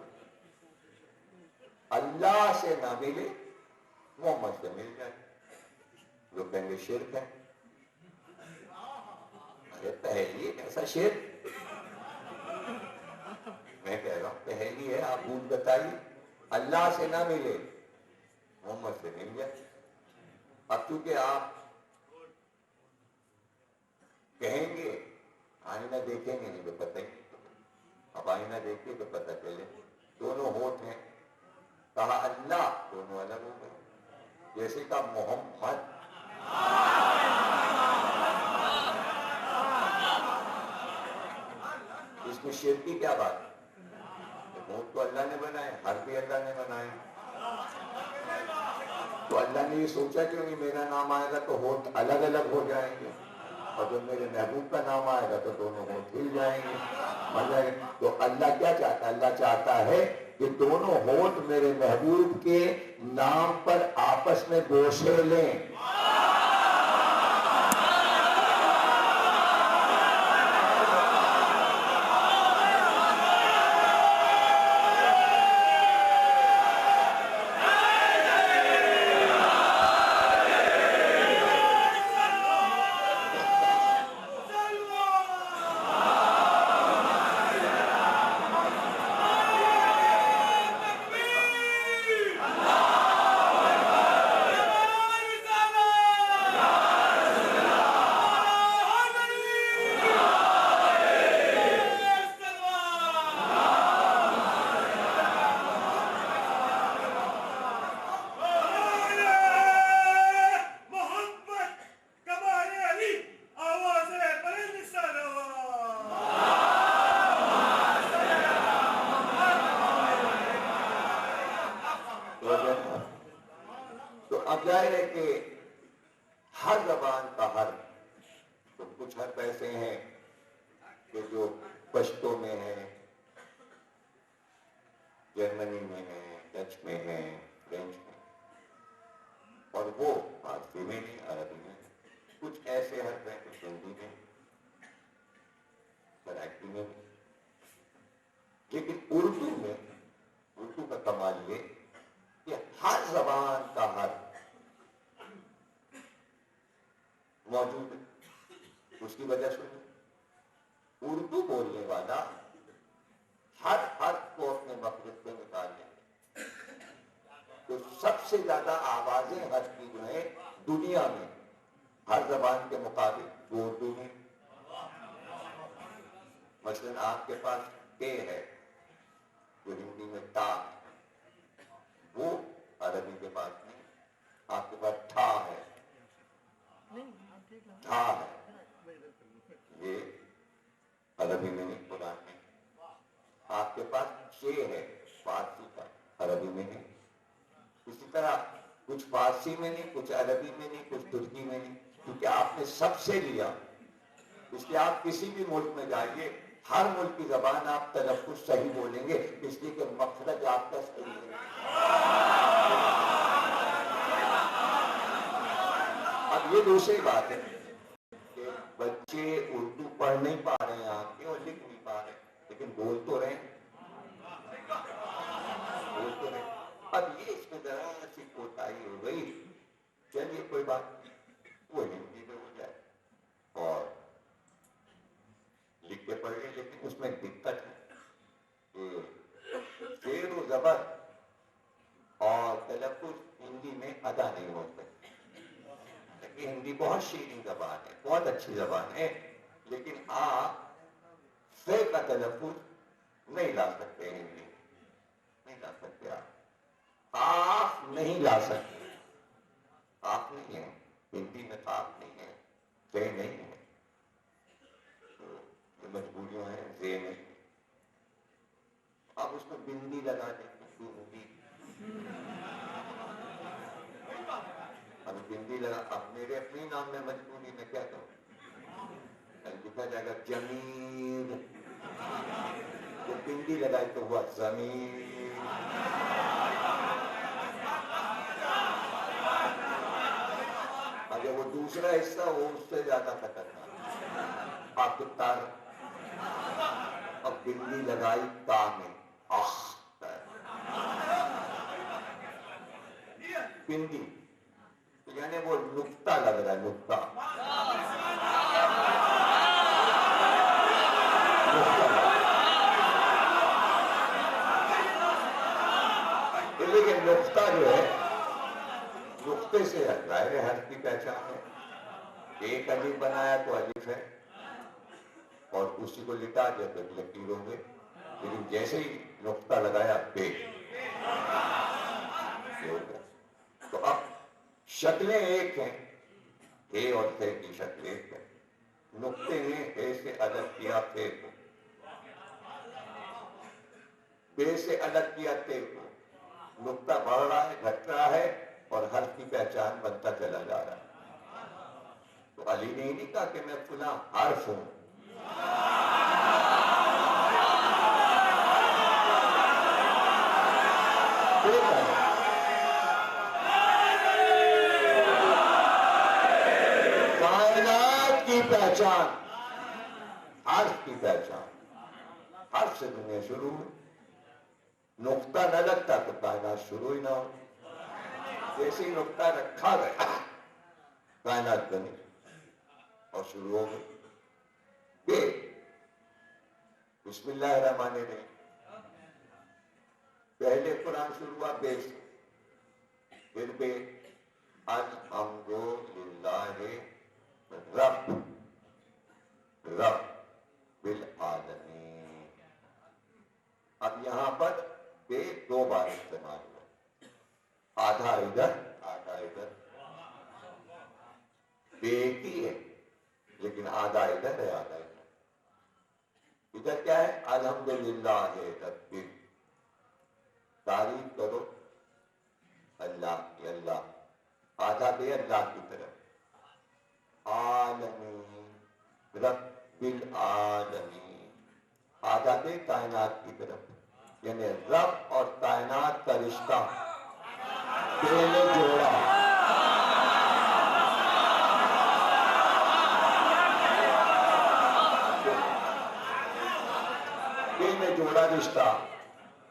اللہ سے نہ ملے محمد سے مل جائے. لوگ کہیں گے شرک ہے. ارے پہلی ایسا شرک, میں کہہ رہا ہوں پہلی ہے. آپ بھول بتائیے, اللہ سے نہ ملے محمد سے مل جائے. اب چونکہ آپ کہیں گے آئینہ دیکھیں گے نہیں تو پتہ ہی. اب آئینہ دیکھیں تو پتہ چلے دونوں ہونٹ ہیں, کہا اللہ, دونوں الگ ہو گئے. جیسے کہ محمد, اس میں شرک کی کیا بات ہے؟ ہونٹ تو اللہ نے بنائے, حرف بھی اللہ نے بنائے. تو اللہ نے یہ سوچا کہ میرا نام آئے گا تو ہونٹ الگ الگ ہو جائیں گے. اور جب میرے محبوب کا نام آئے گا تو دونوں ہونٹ ہل جائیں گے. مطلب تو اللہ کیا چاہتا ہے؟ اللہ چاہتا ہے کہ دونوں ہونٹ میرے محبوب کے نام پر آپس میں گوشے لیں. تو اب ظاہر ہے کہ ہر زبان کا حرف، تو کچھ حرف ایسے ہیں کہ جو پشتو میں ہیں، جرمنی میں ہیں، ڈچ میں ہیں، فرینچ میں، اور وہ فارسی میں نہیں، عربی میں. کچھ ایسے حرف ہیں کچھ ہندی میں، مراٹھی میں. لیکن اردو کا کمال یہ کہ ہر زبان کا حرف موجود ہے. اس کی وجہ سے اردو بولنے والا ہر حرف کو اپنے مخرج پہ نکال لیں. تو سب سے زیادہ آوازیں حرف کی جو ہیں دنیا میں ہر زبان کے مقابل وہ اردو میں. مثلا آپ کے پاس ٹے ہے جو ہندی میں تا ہے، وہ عربی کے پاس نہیں. آپ کے پاس ٹھا ہے، ٹھا ہے، یہ عربی میں نہیں، قرآن میں. آپ کے پاس چے ہے فارسی کا، عربی میں نہیں. اسی طرح کچھ فارسی میں نہیں، کچھ عربی میں نہیں، کچھ ترکی میں نہیں، کیونکہ آپ نے سب سے لیا. اس لیے آپ کسی بھی ملک میں جائیے، ہر ملک کی زبان آپ تلفظ صحیح بولیں گے، اس لیے کہ مخرج آپ کا صحیح ہے. اب یہ دوسری بات ہے کہ بچے اردو پڑھ نہیں پا رہے ہیں آپ کے اور لکھ نہیں پا رہے، لیکن بول تو رہے ہیں. اب یہ اس میں ذرا سی کوتاہی ہو گئی. چلیے کوئی بات نہیں، وہ ہندی میں ہو جائے اور لکھ کے پڑھ لیں. لیکن اس میں دقت ہے کہ زیر و زبر اور تلفظ ہندی میں ادا نہیں ہوتے. لیکن ہندی بہت شیریں زبان ہے، بہت اچھی زبان ہے، لیکن آپ سے کا تلفظ نہیں لا سکتے. ہندی نہیں لا سکتے، آپ نہیں لا سکتے. آپ نہیں ہے ہندی میں، آپ نہیں ہے، سے نہیں ہے. مجبوریاں ہیں، زے میں. اب اس میں بندی لگا دیں گے، اب بندی لگا. اب میرے اپنے نام میں مجبوری میں کیا کروں؟ لکھا جائے گا جمیل، تو بندی لگائی تو ہوا زمین. اگر وہ دوسرا حصہ ہو اس سے زیادہ خطرناک. آپ کو تار، اب بندی لگائی تا میں، بندی یعنی وہ نقطہ لگ رہا ہے، نقطہ. لیکن نقطہ جو ہے، نقطے سے ظاہر حرف کی پہچان ہے. ایک الف بنایا تو الف ہے، اور اسی کو لٹا دیا تو لکیر ہو گئے. لیکن جیسے ہی نقطہ لگایا پہ ہو گیا. تو اب شکلیں ایک ہیں، اے اور تے کی شکل ایک ہے. نقطے نے اے سے الگ کیا تے کو، بے سے الگ کیا تے کو. نقطہ بڑھ رہا ہے، گھٹ رہا ہے، اور حرف کی پہچان بنتا چلا جا رہا ہے. تو علی نے نہیں کہا کہ میں فلاں حرف ہوں، کائنات کی پہچان، حرف کی پہچان، حرف سے دنیا شروع ہوئی، نقطہ نہ لگتا تو کائنات شروع ہی نہ ہو، جیسے ہی نقطہ رکھا گیا کائنات بنی اور شروع ہو گئی۔ بے، بسم اللہ الرحمن الرحیم، پہلے قرآن شروع ہوا بے سے، پھر بے، الحمدللہ رب بالعالمین۔ اب یہاں پر بے دو بار استعمال ہوا، آدھا ادھر آدھا ادھر، بے کی ہے لیکن آدھا ادھر ہے آدھا ادھر۔ ادھر کیا ہے؟ الحمدللہ ہے، تکبیر، تعریف کرو اللہ کی، اللہ آدھا بے اللہ کی طرف، عالمین رب العالمین آدھا بے کائنات کی طرف، یعنی رب اور کائنات کا رشتہ بے نے جوڑا، بے نے جوڑا رشتہ۔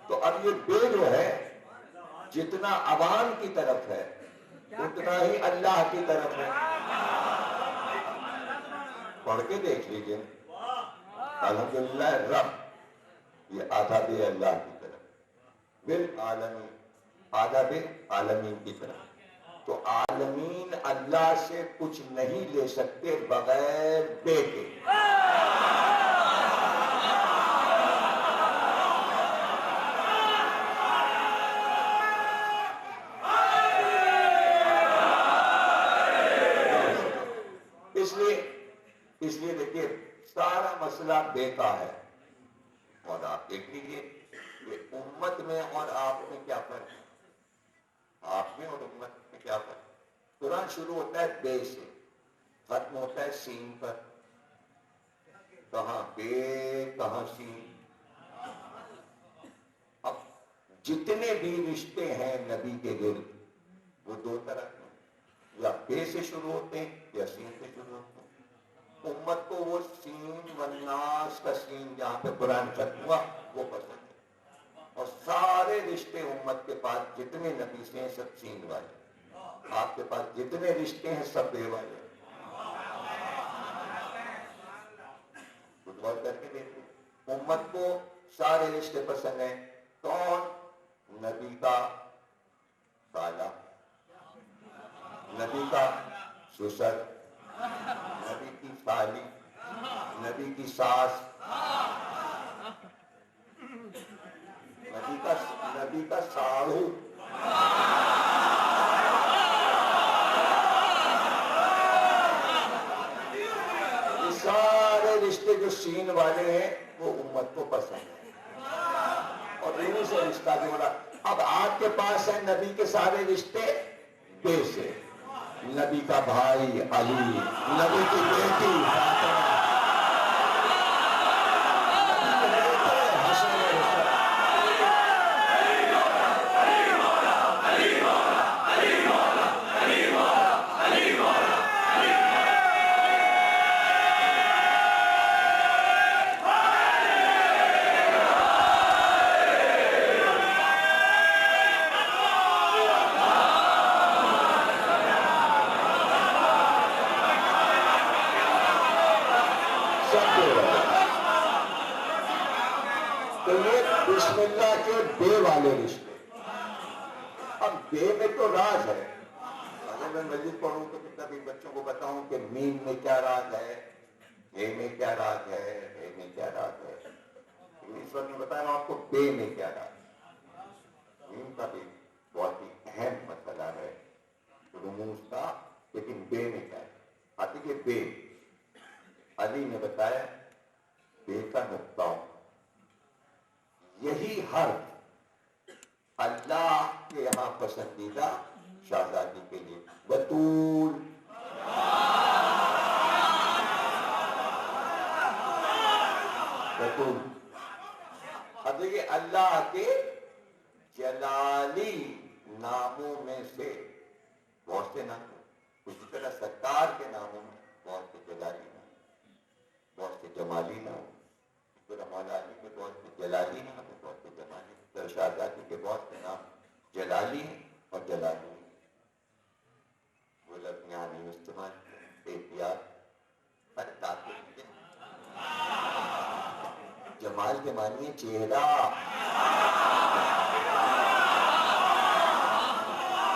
تو اب یہ بے جو ہے جتنا عوام کی طرف ہے اتنا ہی اللہ کی طرف ہے۔ پڑھ کے دیکھ لیجئے، الحمدللہ رب، یہ آدھا بے اللہ کی طرف، بالعالمین آدھا بے عالمین کی طرف۔ تو عالمین اللہ سے کچھ نہیں لے سکتے بغیر بے کے۔ اس لیے دیکھیے سارا مسئلہ بے کا ہے۔ اور آپ دیکھ لیجیے کہ امت میں اور آپ میں کیا فرق ہے، آپ میں اور امت میں کیا فرق ہے۔ قرآن شروع ہوتا ہے بے سے، ختم ہوتا ہے سین پر، کہاں بے کہاں سین۔ اب جتنے بھی رشتے ہیں نبی کے گرد وہ دو طرح کے، یا بے سے شروع ہوتے ہیں یا سین سے شروع ہوتے ہیں۔ امت کو وہ سین والناس کا سین جہاں پہ قرآن ختم ہوا وہ پسند ہے، اور سارے رشتے امت کے پاس جتنے نبی سے ہیں سب سین والے، آپ کے پاس جتنے رشتے ہیں سب بے والے۔ کچھ غور کر کے دیکھیں، امت کو سارے رشتے پسند ہیں۔ کون؟ نبی کا سالہ، نبی کا سسر، نبی کی سالی، نبی کی ساس، نبی کا ساڑو، یہ سارے رشتے جو سین والے ہیں وہ امت کو پسند ہیں، اور انہیں سے رشتہ جوڑا۔ اب آپ کے پاس ہے نبی کے سارے رشتے بے سے، نبی کا بھائی علی، نبی کی بیٹی فاطمہ، بسم اللہ کے بے والے رشتے۔ اب بے میں تو راز ہے، اگر میں مزید پڑھوں تو کبھی بچوں کو بتاؤں کہ میم میں کیا راز ہے، اے میں کیا راز ہے، اے میں کیا راز ہے۔ اس وقت میں بتا رہا ہوں آپ کو بے میں کیا راز ہے۔ میم کا بھی بہت ہی اہم مسئلہ ہے رموز کا، لیکن بے میں کیا ہے۔ آتی کہ بے، علی نے بتایا بے کا نقطہ، یہی حرف اللہ کے یہاں پسندیدہ شہزادی کے لیے بطول، بطول. اب دیکھیے اللہ کے جلالی ناموں میں سے بہت سے نام ہیں. اسی طرح سرکار کے ناموں میں بہت سے جلالی نام، بہت سے جمالی نام. مولا علی کے بہت سے جلالی نام ہیں، بہت سے جمالی. شہزادی کے بہت سے نام جلالی ہیں اور جلالی ہیں. وہ لفظ یہاں نہیں استعمال احتیاط. جمال کے معنی چہرہ.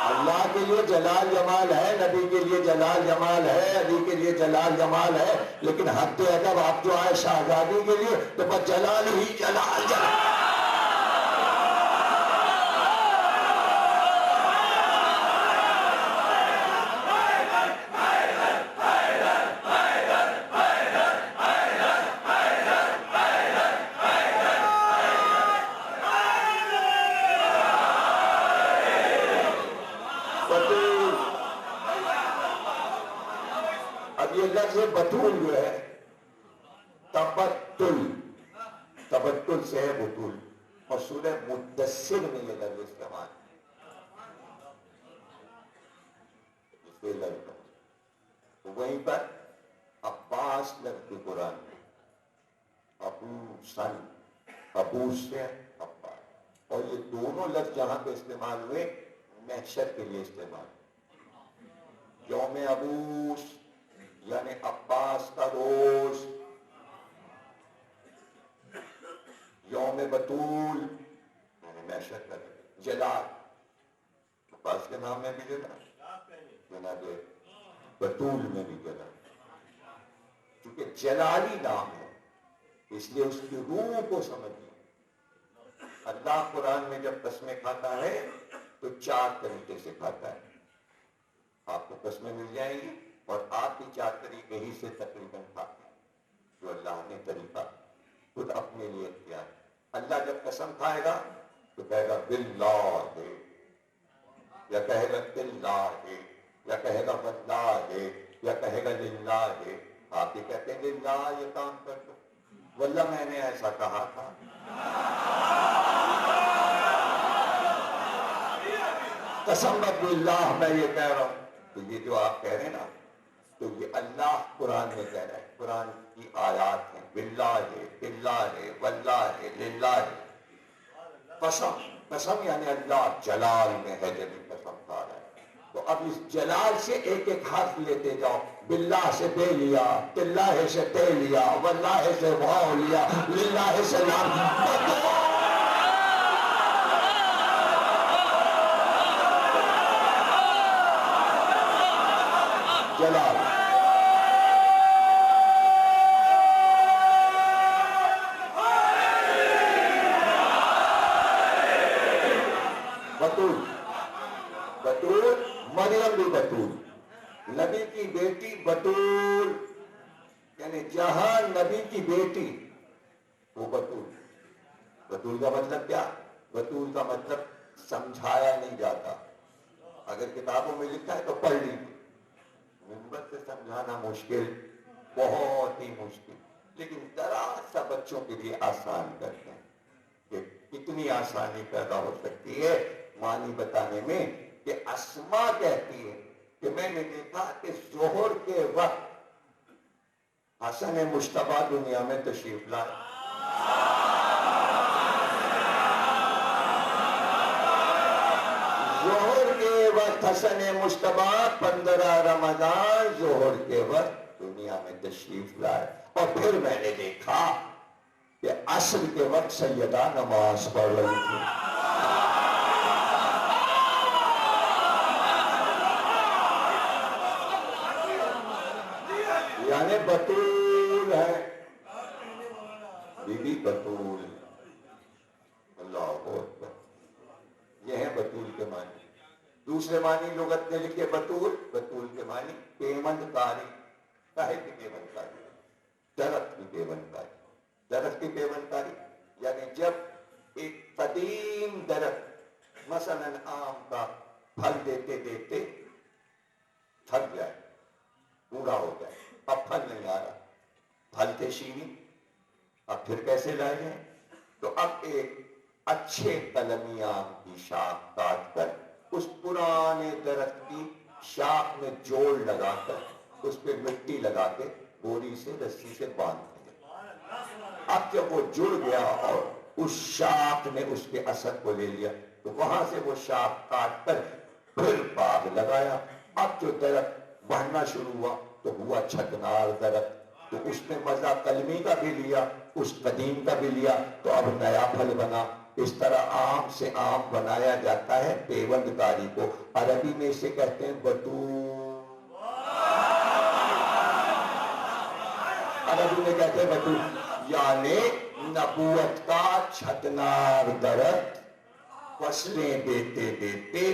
اللہ کے لیے جلال جمال ہے، نبی کے لیے جلال جمال ہے، علی کے لیے جلال جمال ہے، لیکن حد ادب آپ جو آئے شہزادی کے لیے تو بس جلال ہی جلال جلال. بطول جو ہے تبتل سے ہے بطول، اور سورہ مدثر میں یہ لفظ استعمال وہیں پر عباس لفظ قرآن میں ابوس سے عباس، اور یہ دونوں لفظ جہاں پہ استعمال ہوئے محشر کے لیے استعمال. یوم ابوس یعنی عباس کا روز، یوم بطول یعنی محشر کا جلال. عباس کے نام میں بھی جلال، جناب بطول میں بھی جلال. کیونکہ جلالی نام ہے اس لیے اس کی روح کو سمجھیے. اللہ قرآن میں جب قسمیں کھاتا ہے تو 4 طریقے سے کھاتا ہے. آپ کو قسمیں مل جائیں گی اور آپ بھی 4 طریقے ہی سے تقریباً کھاتے ہیں جو اللہ نے طریقہ خود اپنے لیے اختیار. اللہ جب قسم کھائے گا تو کہے گا باللہ، یا کہے گا باللہ، یا کہے گا واللہ، یا کہے گا للہ. آپ ہی کہتے ہیں للہ یہ کام کر دو، واللہ میں نے ایسا کہا تھا. قسم باللہ میں یہ کہہ رہا ہوں. تو یہ جو آپ کہہ رہے ہیں نا، تو یہ اللہ قرآن میں کہہ رہا ہے. قرآن کی آیات ہیں باللہ باللہ واللہ للہ. قسم یعنی اللہ جلال میں ہے جب قسم کھا رہا ہے. تو اب اس جلال سے ایک ایک حرف لیتے جاؤ. باللہ سے بے لیا، باللہ سے تے لیا، واللہ سے واو لیا، للہ سے لام. جلال بطول مریم بھی بطول، نبی کی بیٹی بطول، یعنی جہاں نبی کی بیٹی وہ بطول. بطول کا مطلب کیا؟ بطول کا مطلب سمجھایا نہیں جاتا. اگر کتابوں میں لکھا ہے تو پڑھ لیجیے. منبر سے سمجھانا مشکل، بہت ہی مشکل، لیکن ذرا سا بچوں کے لیے آسان کرتے ہیں. کہ کتنی آسانی پیدا ہو سکتی ہے معنی بتانے میں. کہ اسما کہتی ہے کہ میں نے دیکھا کہ ظہر کے وقت حسن مشتبہ دنیا میں تشریف لائے. ظہر کے وقت حسن مشتبہ 15 رمضان ظہر کے وقت دنیا میں تشریف لائے. اور پھر میں نے دیکھا کہ عصر کے وقت سیدہ نماز پڑھ رہی تھی. یعنی بطول ہے، بی بی بطول. اللہ اکبر. یہ ہے بطول کے معنی. دوسرے معنی لغت نے لکھے بطول کے معنی پیوند کاری. کاہے کی پیوند کاری؟ درخت کی پیوند کاری. درخت کی پیوند کاری یعنی جب ایک قدیم درخت مثلا آم کا پھل دیتے دیتے تھک جائے، بوڑھا ہو جائے، اب پھل نہیں آ رہا، پھل تھے شیریں، اب پھر کیسے لائے ہیں؟ تو اب ایک اچھے کلمی آم کی شاخ کاٹ کر اس پرانے درخت کی شاخ میں جوڑ لگا کر اس پہ مٹی لگا کے بوری سے رسی سے باندھ دیا۔ اب جب وہ جڑ گیا اور اس شاخ نے اس کے اثر کو لے لیا تو وہاں سے وہ شاخ کاٹ کر پھر باغ لگایا۔ اب جو درخت بڑھنا شروع ہوا تو ہوا چھتنار درخت، تو اس نے مزہ کلمی کا بھی لیا، اس قدیم کا بھی لیا، تو اب نیا پھل بنا۔ اس طرح آم سے آم بنایا جاتا ہے پیوند کاری کو، عربی میں اسے کہتے ہیں بطور، عربی میں کہتے ہیں بطور، یعنی نبوت کا چھتنار درخت فصلیں دیتے دیتے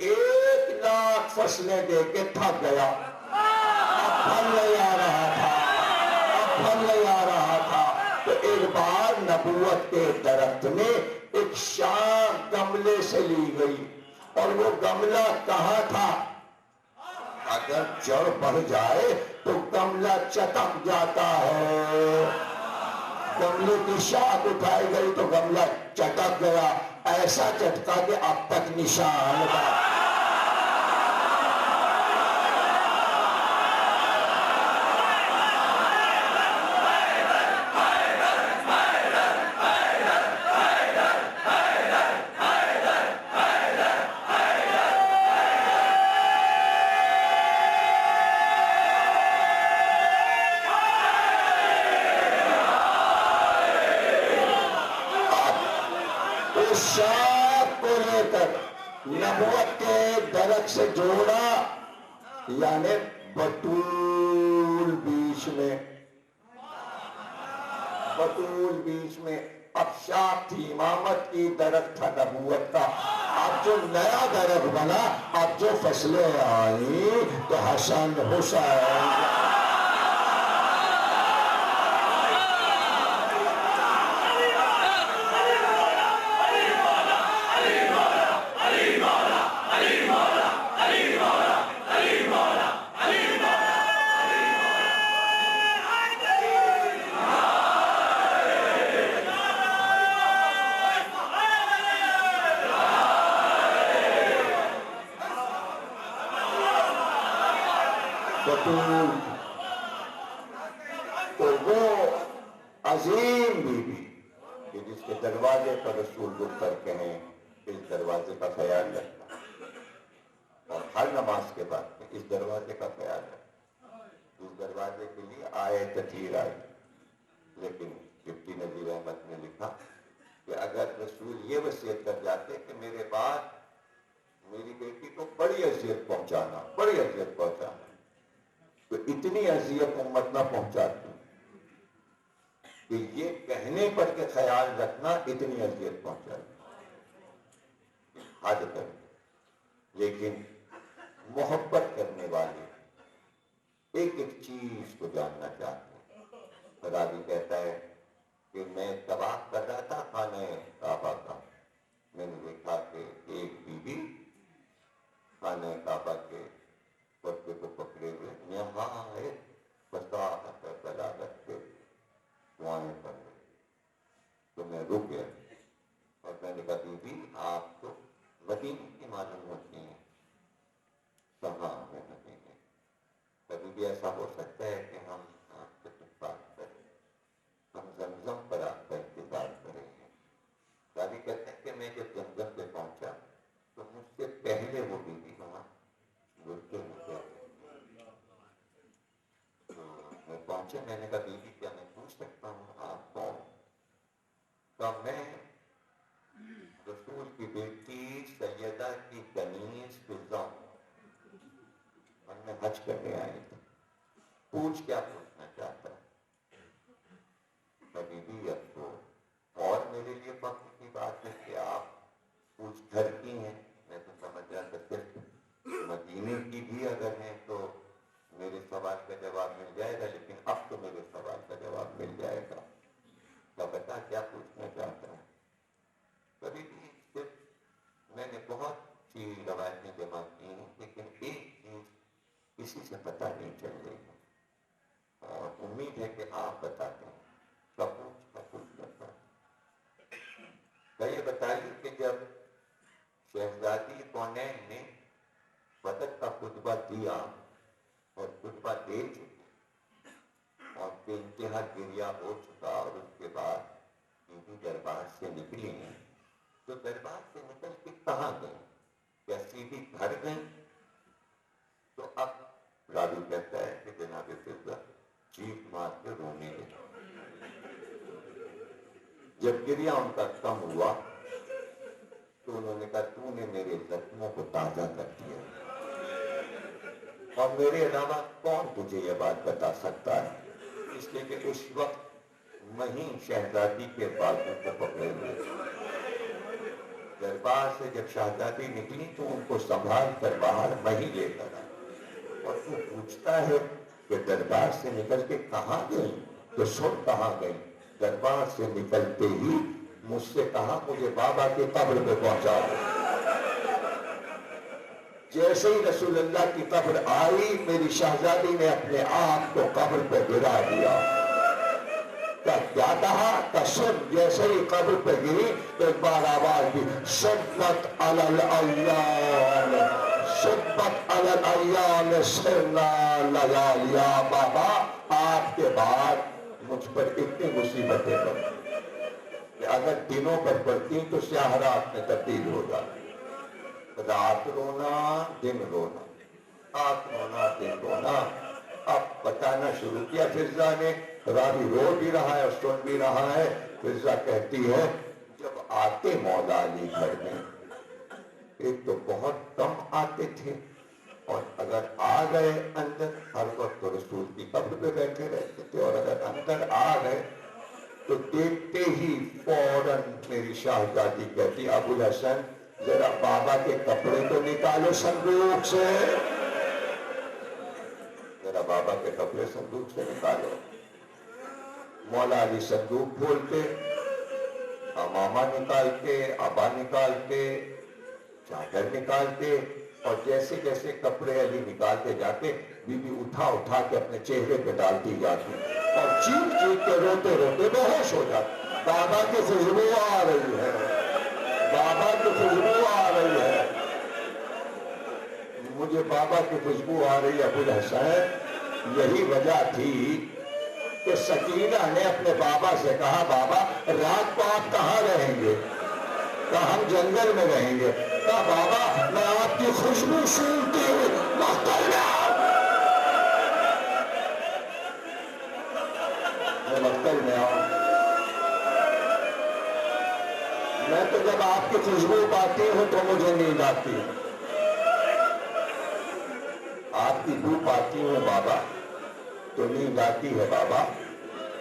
1,00,000 فصلیں دے کے تھک گیا، اب پھل نہیں آ رہا تھا، اب پھل نہیں آ رہا تھا، تو ایک بار نبوت کے درخت میں ایک شاخ گملے سے لی گئی، اور وہ گملہ کہاں تھا؟ اگر جڑ بڑھ جائے تو گملہ چٹک جاتا ہے، گملے کی شاخ اٹھائی گئی تو گملہ چٹک گیا، ایسا چٹکا کہ اب تک نشان تھا۔ شاخ کو لے کر نبوت کے درخت سے جوڑا، یعنی بطول بیچ میں، بطول بیچ میں، اب شاخ تھی امامت کی، درخت تھا نبوت کا۔ اب جو نیا درخت بنا، اب جو فصلیں آئیں تو حسن حسین، تو وہ عظیم بی بی کہ جس کے دروازے پر رسول رک کر کے ہیں اس دروازے کا خیال رکھنا، اور ہر نماز کے بعد اس دروازے کا خیال رکھنا۔ اس دروازے کے لیے آئے تطہیر آئی، لیکن ڈپٹی نذیر احمد نے لکھا کہ اگر رسول یہ وصیت کر جاتے کہ میرے بعد میری بیٹی کو بڑی اذیت پہنچانا، بڑی اذیت پہنچانا، تو اتنی اذیت امت نہ پہنچاتی کہ یہ کہنے پر کے خیال رکھنا اتنی اذیت پہنچاتی حد تک۔ لیکن محبت کرنے والے ایک ایک چیز کو جاننا چاہتے ہیں۔ راوی کہتا ہے کہ میں طواف کر رہا تھا خانہ کعبہ کا، میں نے دیکھا کہ ایک بی بی خانہ کعبہ کے پردے کو پکڑے ہوئے نہایت فصاحت اور بلاغت سے دعائیں پڑھ رہی، تو میں رک گیا اور میں نے کہا بی بی آپ تو مدینے کی معلوم ہوتی ہیں، کہاں میں مدینے، کبھی بھی ایسا ہو سکتا ہے کہ ہم آپ سے کچھ بات کریں، ہم زمزم پر آپ کا انتظار کریں گے۔ راوی کہتے ہیں کہ میں جب زمزم پہ پہنچا تو مجھ سے پہلے وہ بی بی وہاں گزرتے ہوئے، میں پہنچے، میں نے کہا بی بی کیا میں پوچھ سکتا ہوں آپ کون؟ کہا میں رسول کی بیٹی سیدہ کی کنیز فضا ہوں، اور میں حج کرنے آئی تھی، پوچھ کیا پوچھنا چاہتا ہے؟ بی بی اب تو اور میرے لیے فخر کی بات ہے کہ آپ کچھ گھر کی ہیں، میں تو سمجھ رہا تھا صرف مدینے کی بھی اگر ہیں تو میرے سوال کا جواب مل جائے گا، لیکن اب تو میرے سوال کا جواب مل جائے گا۔ تو بتا کیا پوچھنا چاہتا ہے؟ کبھی بھی صرف میں نے بہت سی روایتیں جمع کی ہیں، لیکن ایک چیز کسی سے پتہ نہیں چل رہی ہے، یہ بتائیے کہ جب شہزادی کونین نے بدر کا خطبہ دیا اور خطبہ دے چکے اور بے انتہا گریا ہو چکا اور اس کے بعد بیوی دربار سے نکلی ہیں تو دربار سے نکل کے کہاں گئیں؟ کیا سیدھی گھر گئیں؟ تو اب راوی کہتا ہے کہ جناب فضہ چیخ مار کے رونے لگے۔ جب گریا ان کا کم ہوا تو انہوں نے کہا تو نے میرے زخموں کو تازہ کر دیا اور میرے علاوہ کون تجھے یہ بات بتا سکتا ہے؟ اس لیے کہ اس وقت مہین شہزادی کے بازو کو پکڑے ہوئے دربار سے جب شہزادی نکلی تو ان کو سنبھال کر باہر مہی لے کر آئی اور تو پوچھتا ہے کہ دربار سے نکل کے کہاں گئی؟ تو سن کہاں گئی؟ دربار سے نکلتے ہی مجھ سے کہا مجھے بابا کی قبر پہ پہنچا دو۔ جیسے ہی رسول اللہ کی قبر آئی میری شہزادی نے اپنے آپ کو قبر پہ گرا دیا۔ کیا کہا؟ سن، جیسے ہی قبر پہ گری تو ایک بار آواز دی صبت علی الایام صبت علی الایام سرنا لیالیا۔ بابا آپ کے بعد مجھ پر اتنی مصیبتیں پڑی کہ اگر دنوں پر پڑتی تو سیاہ رات میں تبدیل ہو جاتی۔ رات رونا دن رونا، رات رونا دن رونا۔ اب بتانا شروع کیا فضہ نے، راوی رو بھی رہا ہے اور سن بھی رہا ہے۔ فضہ کہتی ہے جب آتے مولا علی گھر میں ایک تو بہت کم آتے تھے اور اگر آ گئے اندر ہر وقت تو رسول کی قبر پہ بیٹھے رہتے تھے اور اگر اندر آ گئے تو دیکھتے ہی فوراً میری شہزادی کہتی ابو الحسن ذرا بابا کے کپڑے تو نکالو صندوق سے، ذرا بابا کے کپڑے صندوق سے نکالو۔ مولا علی صندوق کھولتے، امامہ نکالتے، ابا نکالتے، چادر نکالتے اور جیسے جیسے کپڑے علی نکالتے جاتے بی بی اٹھا اٹھا کے اپنے چہرے پہ ڈالتی جاتی اور چیخ چیخ کے روتے روتے بے ہوش ہو جاتی۔ بابا کی خوشبو آ رہی ہے، بابا کی خوشبو آ رہی ہے، مجھے بابا کی خوشبو آ رہی ہے ابو الحسن۔ یہی وجہ تھی کہ سکینہ نے اپنے بابا سے کہا بابا رات کو آپ کہاں رہیں گے؟ کہا ہم جنگل میں رہیں گے۔ کہا بابا میں آپ کی خوشبو سونگتی ہوں مقتل میں آؤں، میں مقتل میں آؤں۔ میں تو جب آپ کی خوشبو پاتی ہوں تو مجھے نیند آتی ہے، آپ کی بو پاتی ہوں بابا تو نیند آتی ہے بابا،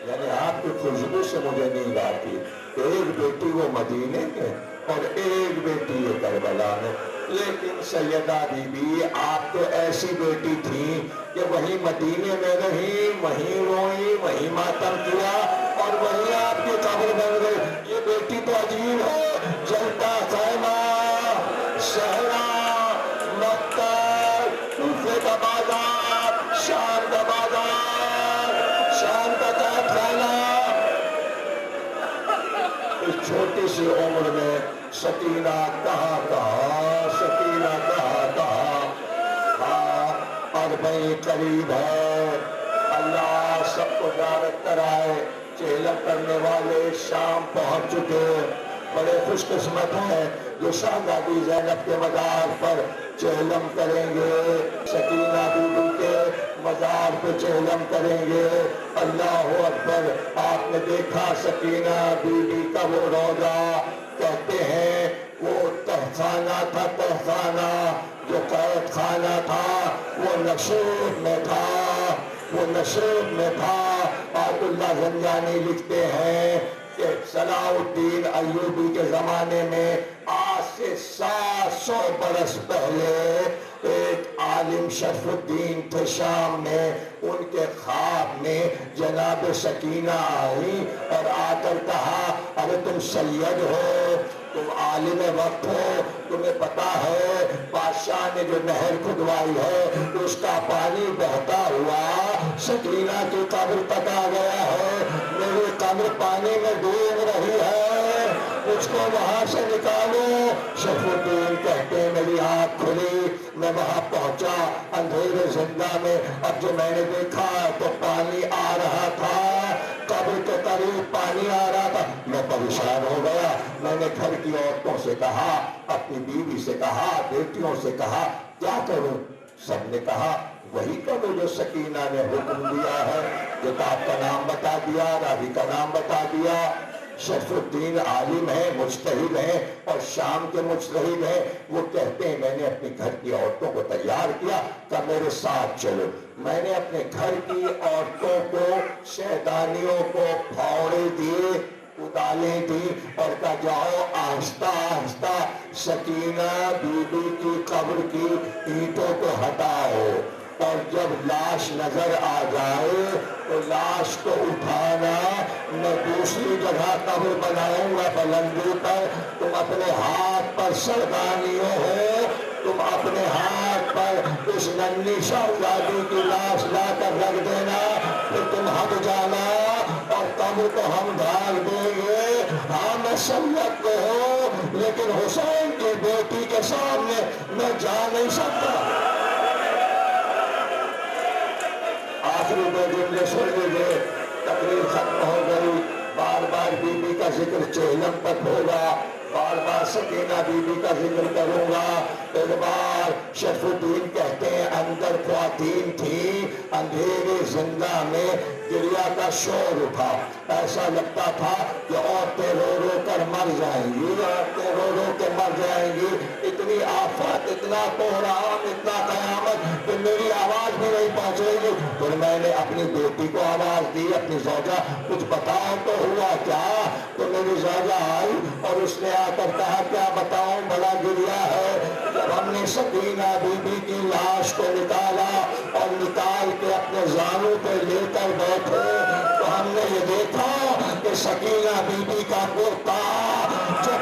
یعنی آپ کی خوشبو سے مجھے نیند آتی ہے۔ ایک بیٹی وہ مدینے میں اور ایک بیٹی یہ کربلا میں، لیکن سیدہ بی بی آپ تو ایسی بیٹی تھی کہ وہیں مدینے میں رہی، وہیں روئی، وہیں ماتم کیا اور وہیں آپ کی قبر بن گئی۔ یہ بیٹی تو عجیب ہے، جلتا خیمہ، صحرا، مکہ، کوفے کا بازار، شام کا بازار، شام کا قید خانہ، اس چھوٹی سی عمر میں سکینہ کہاں کہاں، سکینہ کہاں کہاں۔ عربی قریب ہے، اللہ سب کو زیارت کرائے۔ چہلم کرنے والے شام پہنچ چکے، بڑے خوش قسمت ہیں جو شہزادی زینب کے مزار پر چہلم کریں گے، سکینہ بی بی کے مزار پہ چہلم کریں گے۔ اللہ اکبر۔ آپ نے دیکھا سکینہ بی بی کا وہ روضہ، کہتے ہیں وہ تہخانہ تھا، تہخانہ جو قید خانہ تھا وہ نشیب میں تھا، وہ نشیب میں تھا۔ آیت اللہ زنجانی لکھتے ہیں کہ صلاح الدین ایوبی کے زمانے میں آج سے 700 برس پہلے ایک عالم شرف الدین تھے شام میں، ان کے خواب میں جناب سکینہ آئی اور آ کر کہا ارے تم سید ہو، تم عالم وقت ہو، تمہیں پتا ہے بادشاہ نے جو نہر کھدوائی ہے اس کا پانی بہتا ہوا سکینہ کی قبر تک آ گیا ہے، میری قبر پانی میں ڈوب رہی ہے، کچھ کو وہاں سے نکالو۔ شریف الدین کہتے ہیں میری آنکھ کھلی، میں وہاں پہنچا اندھیرے زندہ میں۔ اب جو میں نے دیکھا تو پانی آ رہا تھا، قبر کے قریب پانی آ رہا تھا۔ میں پریشان ہو گیا۔ میں نے گھر کی عورتوں سے کہا، اپنی بیوی سے کہا، بیٹیوں سے کہا کیا کروں؟ سب نے کہا وہی کرو جو سکینہ نے حکم دیا ہے، کتاب کا نام بتا دیا، راوی کا نام بتا دیا۔ شریف الدین عالم ہے، مجتہد ہے اور شام کے مجتہد ہے۔ وہ کہتے ہیں میں نے اپنے گھر کی عورتوں کو تیار کیا کہ میرے ساتھ چلو۔ میں نے اپنے گھر کی عورتوں کو، شہدانیوں کو پھاوڑے دیے، کدالیں دی اور کہا جاؤ آہستہ آہستہ سکینہ بی بی کی قبر کی اینٹوں کو ہٹاؤ، اور جب لاش نظر آ جائے تو لاش کو اٹھانا۔ میں دوسری جگہ قبر بناؤں گا بلندی پر، تم اپنے ہاتھ پر سردانیوں ہو، تم اپنے ہاتھ پر اس ننھی شہزادی کی لاش لا کر رکھ دینا، پھر تم ہٹ جانا اور قبر کو ہم ڈھال دیں گے۔ ہاں میں سید کو ہوں، لیکن حسین کی بیٹی کے سامنے میں جا نہیں سکتا۔ آخری دو جملے سن لیجیے، تقریر ختم ہو گئی۔ بار بار بی بی کا ذکر چہلم تک ہوگا، بار بار سکینہ بی بی کا ذکر کروں گا۔ ایک بار شریف الدین کہتے ہیں اندر خواتین تھی، اندھیرے زندہ میں گریا کا شور اٹھا، ایسا لگتا تھا کہ عورتیں رو رو کر مر جائیں گی، عورتیں رو رو کے مر جائیں گی۔ اتنی آفت، اتنا کوہرام، اتنا قیامت کہ میری آواز بھی نہیں پہنچے گی۔ پھر میں نے اپنی بیٹی کو آواز دی، اپنی زوجہ کچھ بتاؤ تو ہوا کیا؟ تو میری زوجہ آئی اور اس نے آ کر کہا کیا بتاؤں، بڑا گریا ہے۔ جب ہم نے سکینہ بی بی کی لاش کو نکالا اور نکال کے اپنے زانوں پہ لے کر بیٹھے تو ہم نے یہ دیکھا کہ سکینہ بی بی کا کرتا جو